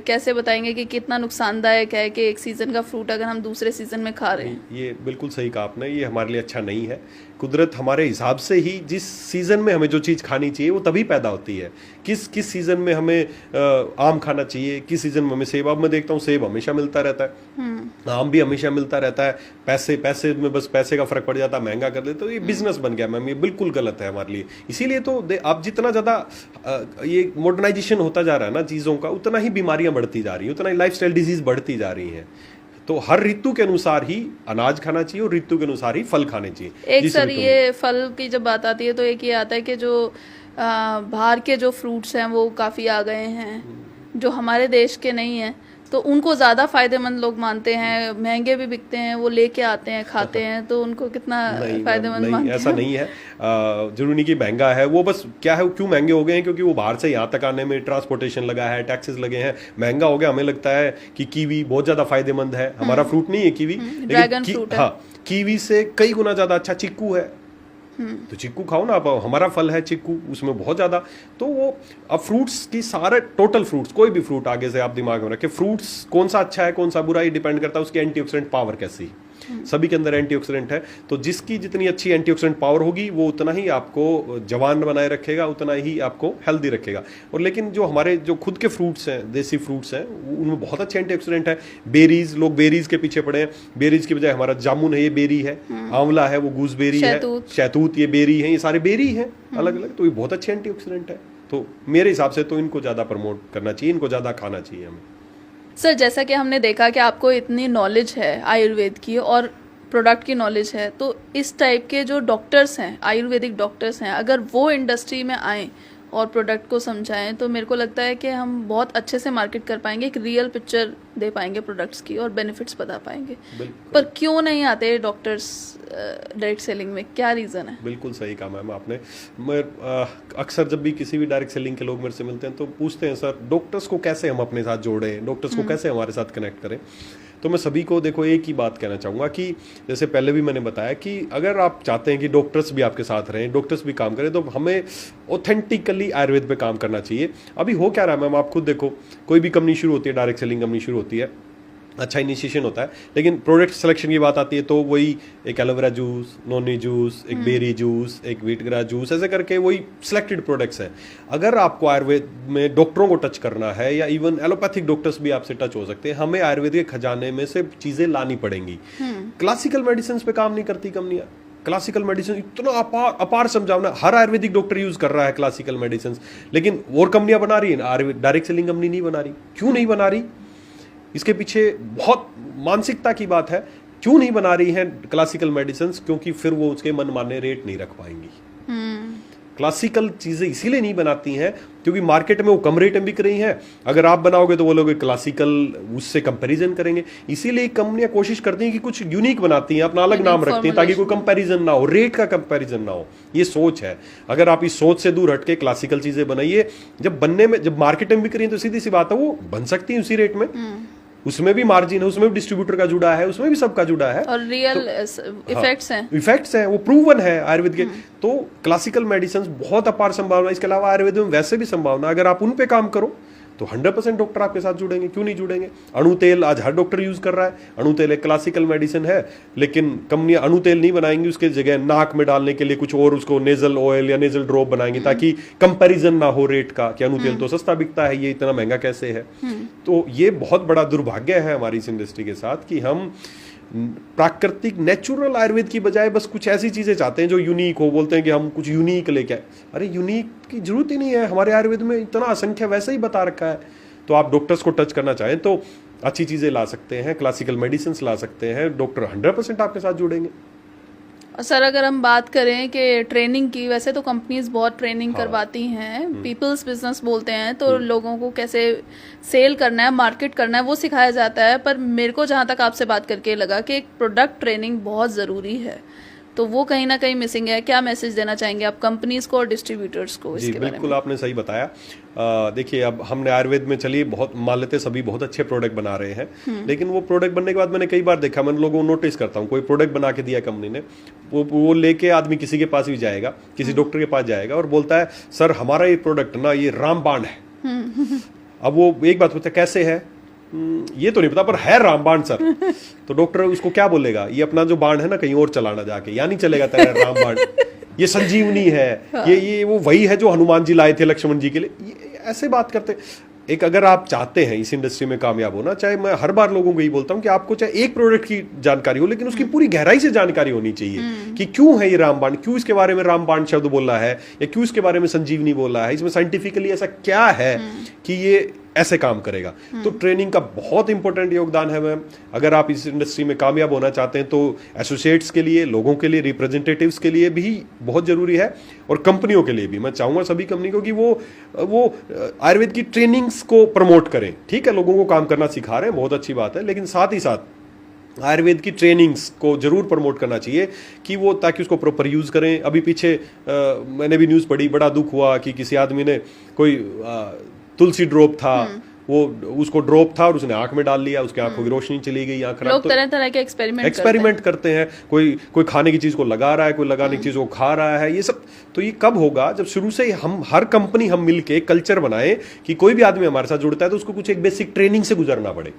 कैसे बताएंगे कि कितना नुकसानदायक है कि एक सीजन का फ्रूट अगर हम दूसरे सीजन में खा रहे हैं? ये बिल्कुल सही कहा आपने, ये हमारे लिए अच्छा नहीं है। कुदरत हमारे हिसाब से ही, जिस सीजन में हमें जो चीज़ खानी चाहिए वो तभी पैदा होती है। किस सीजन में हमें आम खाना चाहिए, किस सीजन में हमें सेब, अब मैं देखता हूँ सेब हमेशा मिलता रहता है, आम भी हमेशा मिलता रहता है। पैसे में बस पैसे का फर्क पड़ जाता है, महंगा कर देते, तो ये बिजनेस बन गया मैम, ये बिल्कुल गलत है हमारे लिए। इसीलिए तो आप जितना ज़्यादा ये मॉडर्नाइजेशन होता जा रहा है ना चीज़ों का, उतना ही बीमारियां बढ़ती जा रही हैं, उतना ही लाइफस्टाइल डिजीज बढ़ती जा रही हैं। तो हर ऋतु के अनुसार ही अनाज खाना चाहिए और ऋतु के अनुसार ही फल खाने चाहिए। एक सर, ये फल की जब बात आती है तो एक ये आता है कि जो बाहर के जो फ्रूट्स हैं वो काफ़ी आ गए हैं, जो हमारे देश के नहीं हैं, तो उनको ज़्यादा फायदेमंद लोग मानते हैं, महंगे भी बिकते हैं, वो लेके आते हैं, खाते हैं, तो उनको कितना फायदेमंद मानते हैं? ऐसा नहीं है, जरूरी नहीं कि महंगा है वो, बस क्या है, क्यों महंगे हो गए हैं, क्योंकि वो बाहर से यहाँ तक आने में ट्रांसपोर्टेशन लगा है, टैक्सेस लगे हैं, महंगा हो गया। हमें लगता है कि कीवी बहुत ज़्यादा फायदेमंद है, हमारा फ्रूट नहीं है कीवी, ड्रैगन फ्रूट है। हाँ, कीवी से कई गुना ज़्यादा अच्छा चिक्कू है, तो चिक्कू खाओ ना आप, हमारा फल है चिक्कू, उसमें बहुत ज्यादा। तो वो अब फ्रूट्स की सारे टोटल फ्रूट्स, कोई भी फ्रूट आगे से आप दिमाग में रखें, फ्रूट्स कौन सा अच्छा है कौन सा बुरा, ही डिपेंड करता है उसकी एंटीऑक्सीडेंट पावर कैसी। सभी के अंदर एंटीऑक्सीडेंट है, तो जिसकी जितनी अच्छी एंटीऑक्सीडेंट पावर होगी वो उतना ही आपको जवान बनाए रखेगा, उतना ही आपको हेल्दी रखेगा। और लेकिन जो हमारे जो खुद के फ्रूट्स हैं, देसी फ्रूट्स हैं, उनमें बहुत अच्छे एंटीऑक्सीडेंट है। बेरीज, लोग बेरीज के पीछे पड़े हैं, बेरीज की बजाय हमारा जामुन है, ये बेरी है, आंवला है वो गूसबेरी है, शहतूत ये बेरी है, ये सारे बेरी हैं अलग अलग, तो ये बहुत अच्छे एंटीऑक्सीडेंट है। तो मेरे हिसाब से तो इनको ज्यादा प्रमोट करना चाहिए, इनको ज्यादा खाना चाहिए हमें। सर, जैसा कि हमने देखा कि आपको इतनी नॉलेज है आयुर्वेद की और प्रोडक्ट की नॉलेज है, तो इस टाइप के जो डॉक्टर्स हैं, आयुर्वेदिक डॉक्टर्स हैं, अगर वो इंडस्ट्री में आएँ और प्रोडक्ट को समझाएं, तो मेरे को लगता है कि हम बहुत अच्छे से मार्केट कर पाएंगे, एक रियल पिक्चर दे पाएंगे प्रोडक्ट्स की और बेनिफिट्स बता पाएंगे। पर क्यों नहीं आते डॉक्टर्स डायरेक्ट सेलिंग में, क्या रीज़न है? बिल्कुल सही कहा मैम आपने। मैं अक्सर जब भी किसी भी डायरेक्ट सेलिंग के लोग मेरे से मिलते हैं तो पूछते हैं, सर डॉक्टर्स को कैसे हम अपने साथ जोड़ें, डॉक्टर्स को कैसे हमारे साथ कनेक्ट करें। तो मैं सभी को देखो एक ही बात कहना चाहूँगा कि जैसे पहले भी मैंने बताया कि अगर आप चाहते हैं कि डॉक्टर्स भी आपके साथ रहें, डॉक्टर्स भी काम करें, तो हमें ऑथेंटिकली आयुर्वेद पे काम करना चाहिए। अभी हो क्या रहा है मैम, आप खुद देखो, कोई भी कंपनी शुरू होती है, डायरेक्ट सेलिंग कंपनी शुरू होती है, अच्छा इनिशिएशन होता है। लेकिन प्रोडक्ट सिलेक्शन की बात आती है तो वही एक एलोवेरा जूस, नोनी जूस, एक बेरी जूस, एक व्हीट ग्रास जूस, ऐसे करके वही सिलेक्टेड प्रोडक्ट्स हैं। अगर आपको आयुर्वेद में डॉक्टरों को टच करना है या इवन एलोपैथिक डॉक्टर्स भी आपसे टच हो सकते हैं, हमें आयुर्वेद के खजाने में से चीजें लानी पड़ेंगी। क्लासिकल मेडिसिन पे काम नहीं करती कंपनियां। क्लासिकल मेडिसिन इतना अपार समझाना, हर आयुर्वेदिक डॉक्टर यूज कर रहा है क्लासिकल मेडिसिन, लेकिन और कंपनियां बना रही है, डायरेक्ट सेलिंग कंपनी नहीं बना रही। क्यों नहीं बना रही? इसके पीछे बहुत मानसिकता की बात है। क्यों नहीं बना रही है क्लासिकल मेडिसिन? क्योंकि फिर वो उसके मनमाने रेट नहीं रख पाएंगी। क्लासिकल चीजें इसीलिए नहीं बनाती हैं क्योंकि मार्केट में वो कम रेट में बिक रही हैं। अगर आप बनाओगे तो वो लोग क्लासिकल उससे कंपैरिजन करेंगे। इसीलिए कंपनियां कोशिश करती हैं कि कुछ यूनिक बनाती हैं, अपना अलग नाम रखती हैं ताकि कोई कंपैरिजन ना हो, रेट का कंपैरिजन ना हो। ये सोच है। अगर आप इस सोच से दूर हटके क्लासिकल चीजें बनाइए, जब मार्केट में बिक रही है तो सीधी सी बात है वो बन सकती है उसी रेट में। उसमें भी मार्जिन है, उसमें भी डिस्ट्रीब्यूटर का जुड़ा है, उसमें भी सबका जुड़ा है और रियल इफेक्ट्स हैं, इफेक्ट्स हैं, वो प्रूवन है आयुर्वेद के। तो क्लासिकल मेडिसिन बहुत अपार संभावना। इसके अलावा आयुर्वेद में वैसे भी संभावना, अगर आप उन पे काम करो तो 100% डॉक्टर आपके साथ जुड़ेंगे। क्यों नहीं जुड़ेंगे? अणु तेल आज हर डॉक्टर यूज कर रहा है। अणु तेल एक क्लासिकल मेडिसिन है, लेकिन कंपनियां अणु तेल नहीं बनाएंगी, उसके जगह नाक में डालने के लिए कुछ और उसको नेजल ऑयल या नेजल ड्रॉप बनाएंगे ताकि कंपैरिजन ना हो रेट का कि अणु तेल तो सस्ता बिकता है, ये इतना महंगा कैसे है। तो ये बहुत बड़ा दुर्भाग्य है हमारी इस इंडस्ट्री के साथ कि हम प्राकृतिक नेचुरल आयुर्वेद की बजाय बस कुछ ऐसी चीजें चाहते हैं जो यूनिक हो। बोलते हैं कि हम कुछ यूनिक लेके आए। अरे यूनिक की जरूरत ही नहीं है, हमारे आयुर्वेद में इतना असंख्य वैसे ही बता रखा है। तो आप डॉक्टर्स को टच करना चाहें तो अच्छी चीजें ला सकते हैं, क्लासिकल मेडिसिन ला सकते हैं, डॉक्टर 100% आपके साथ जुड़ेंगे। और सर अगर हम बात करें कि ट्रेनिंग की, वैसे तो कंपनीज बहुत ट्रेनिंग करवाती हैं, पीपल्स बिजनेस बोलते हैं, तो लोगों को कैसे सेल करना है, मार्केट करना है, वो सिखाया जाता है। पर मेरे को जहाँ तक आपसे बात करके लगा कि एक प्रोडक्ट ट्रेनिंग बहुत ज़रूरी है, तो वो कहीं ना कहीं मिसिंग है। क्या मैसेज देना चाहेंगे आप कंपनीज को और डिस्ट्रीब्यूटर्स को इसके बारे में? बिल्कुल आपने सही बताया। देखिए अब हमने आयुर्वेद में चलिए बहुत मान लेते सभी बहुत अच्छे प्रोडक्ट बना रहे हैं, लेकिन वो प्रोडक्ट बनने के बाद मैंने कई बार देखा, मैं लोगों को नोटिस करता हूँ, कोई प्रोडक्ट बना के दिया कंपनी ने, वो लेके आदमी किसी के पास भी जाएगा, किसी डॉक्टर के पास जाएगा और बोलता है सर हमारा ये प्रोडक्ट ना ये रामबाण है। अब वो एक बात पूछता है कैसे है, ये तो नहीं पता पर है रामबाण सर। तो डॉक्टर उसको क्या बोलेगा, ये अपना जो बाण है ना कहीं और चलाना जाके, या नहीं चलेगा तेरा रामबाण, ये संजीवनी है, ये वो वही है जो हनुमान जी लाए थे लक्ष्मण जी के लिए। ऐसे बात करते। एक अगर आप चाहते हैं इस इंडस्ट्री में कामयाब होना, चाहे मैं हर बार लोगों को यही बोलता हूं कि आपको चाहे एक प्रोडक्ट की जानकारी हो लेकिन उसकी पूरी गहराई से जानकारी होनी चाहिए कि क्यों है ये रामबाण, क्यों इसके बारे में रामबाण शब्द बोला है या क्यों इसके बारे में संजीवनी बोला है, इसमें साइंटिफिकली ऐसा क्या है कि ये ऐसे काम करेगा। तो ट्रेनिंग का बहुत इंपॉर्टेंट योगदान है मैम। अगर आप इस इंडस्ट्री में कामयाब होना चाहते हैं तो एसोसिएट्स के लिए, लोगों के लिए, रिप्रेजेंटेटिव्स के लिए भी बहुत जरूरी है और कंपनियों के लिए भी। मैं चाहूंगा सभी कंपनी को कि वो आयुर्वेद की ट्रेनिंग्स को प्रमोट करें। ठीक है, लोगों को काम करना सिखा रहे हैं, बहुत अच्छी बात है, लेकिन साथ ही साथ आयुर्वेद की ट्रेनिंग्स को जरूर प्रमोट करना चाहिए कि वो ताकि उसको प्रॉपर यूज करें। अभी पीछे मैंने भी न्यूज़ पढ़ी, बड़ा दुख हुआ कि किसी आदमी ने कोई तुलसी ड्रॉप था, वो उसको ड्रॉप था और उसने आंख में डाल लिया, उसकी आंखों की रोशनी चली गई, आंख खराब। लोग तरह तरह के एक्सपेरिमेंट करते हैं। कोई खाने की चीज को लगा रहा है, कोई लगाने की चीज को खा रहा है, ये सब। तो ये कब होगा? जब शुरू से हम हर कंपनी हम मिलके कल्चर बनाए कि कोई भी आदमी हमारे साथ जुड़ता है तो उसको कुछ एक बेसिक ट्रेनिंग से गुजरना पड़े।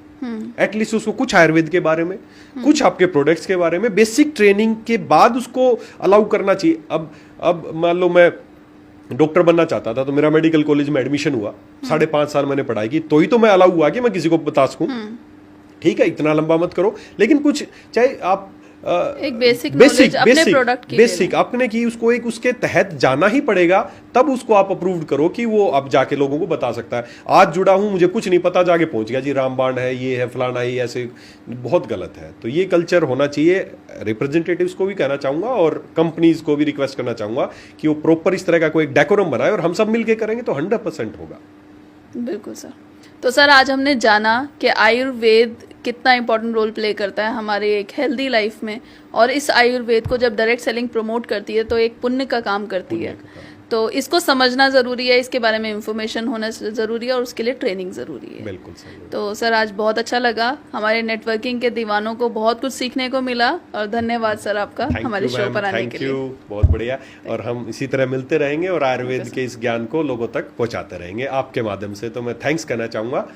एटलीस्ट उसको कुछ आयुर्वेद के बारे में, कुछ आपके प्रोडक्ट्स के बारे में बेसिक ट्रेनिंग के बाद उसको अलाउ करना चाहिए। अब मान लो मैं डॉक्टर बनना चाहता था तो मेरा मेडिकल कॉलेज में एडमिशन हुआ, 5.5 साल मैंने पढ़ाई की, तो ही तो मैं अलाउ हुआ कि मैं किसी को बता सकूं। ठीक है, इतना लंबा मत करो, लेकिन कुछ चाहे आप एक बेसिक आपने की उसको एक उसके तहत जाना ही पड़ेगा, तब उसको आप अप्रूव्ड करो कि वो अब जाके लोगों को बता सकता है। आज जुड़ा हूं, मुझे कुछ नहीं पता, जाके पहुंच गया जी रामबाण है, ये है फलाना है, ऐसे बहुत गलत है। तो ये कल्चर होना चाहिए। रिप्रेजेंटेटिव्स को भी कहना चाहूंगा और कंपनीज को भी रिक्वेस्ट करना चाहूंगा कि वो प्रॉपर इस तरह का कोई डेकोरम बनाए और हम सब मिलकर करेंगे तो 100% होगा। बिल्कुल सर। तो सर आज हमने जाना कि आयुर्वेद कितना इंपॉर्टेंट रोल प्ले करता है हमारे एक हेल्दी लाइफ में, और इस आयुर्वेद को जब डायरेक्ट सेलिंग प्रमोट करती है तो एक पुण्य का काम करती है। तो इसको समझना ज़रूरी है, इसके बारे में इंफॉर्मेशन होना ज़रूरी है और उसके लिए ट्रेनिंग ज़रूरी है। बिल्कुल सही। तो सर आज बहुत अच्छा लगा, हमारे नेटवर्किंग के दीवानों को बहुत कुछ सीखने को मिला और धन्यवाद सर आपका हमारे शो पर आने के लिए। बहुत बढ़िया। और हम इसी तरह मिलते रहेंगे और आयुर्वेद के इस ज्ञान को लोगों तक पहुंचाते रहेंगे आपके माध्यम से। तो मैं थैंक्स करना चाहूँगा।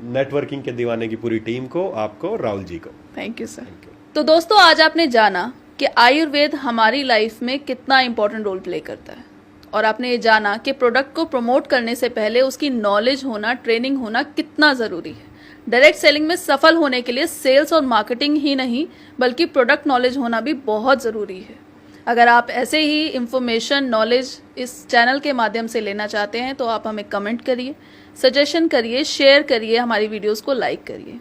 नेटवर्किंग के दीवाने की पूरी टीम को, आपको, राहुल जी को। Thank you sir. तो दोस्तों, आज आपने जाना कि आयुर्वेद हमारी लाइफ में कितना इंपॉर्टेंट रोल प्ले करता है, और आपने ये जाना कि प्रोडक्ट को प्रमोट करने से पहले उसकी नॉलेज होना, ट्रेनिंग होना कितना ज़रूरी है। डायरेक्ट सेलिंग में सफल होने के लिए सेल्स और मार्केटिंग ही नहीं बल्कि प्रोडक्ट नॉलेज होना भी बहुत ज़रूरी है। अगर आप ऐसे ही इंफॉर्मेशन, नॉलेज इस चैनल के माध्यम से लेना चाहते हैं तो आप हमें कमेंट करिए, सजेशन करिए, शेयर करिए, हमारी वीडियोस को लाइक करिए।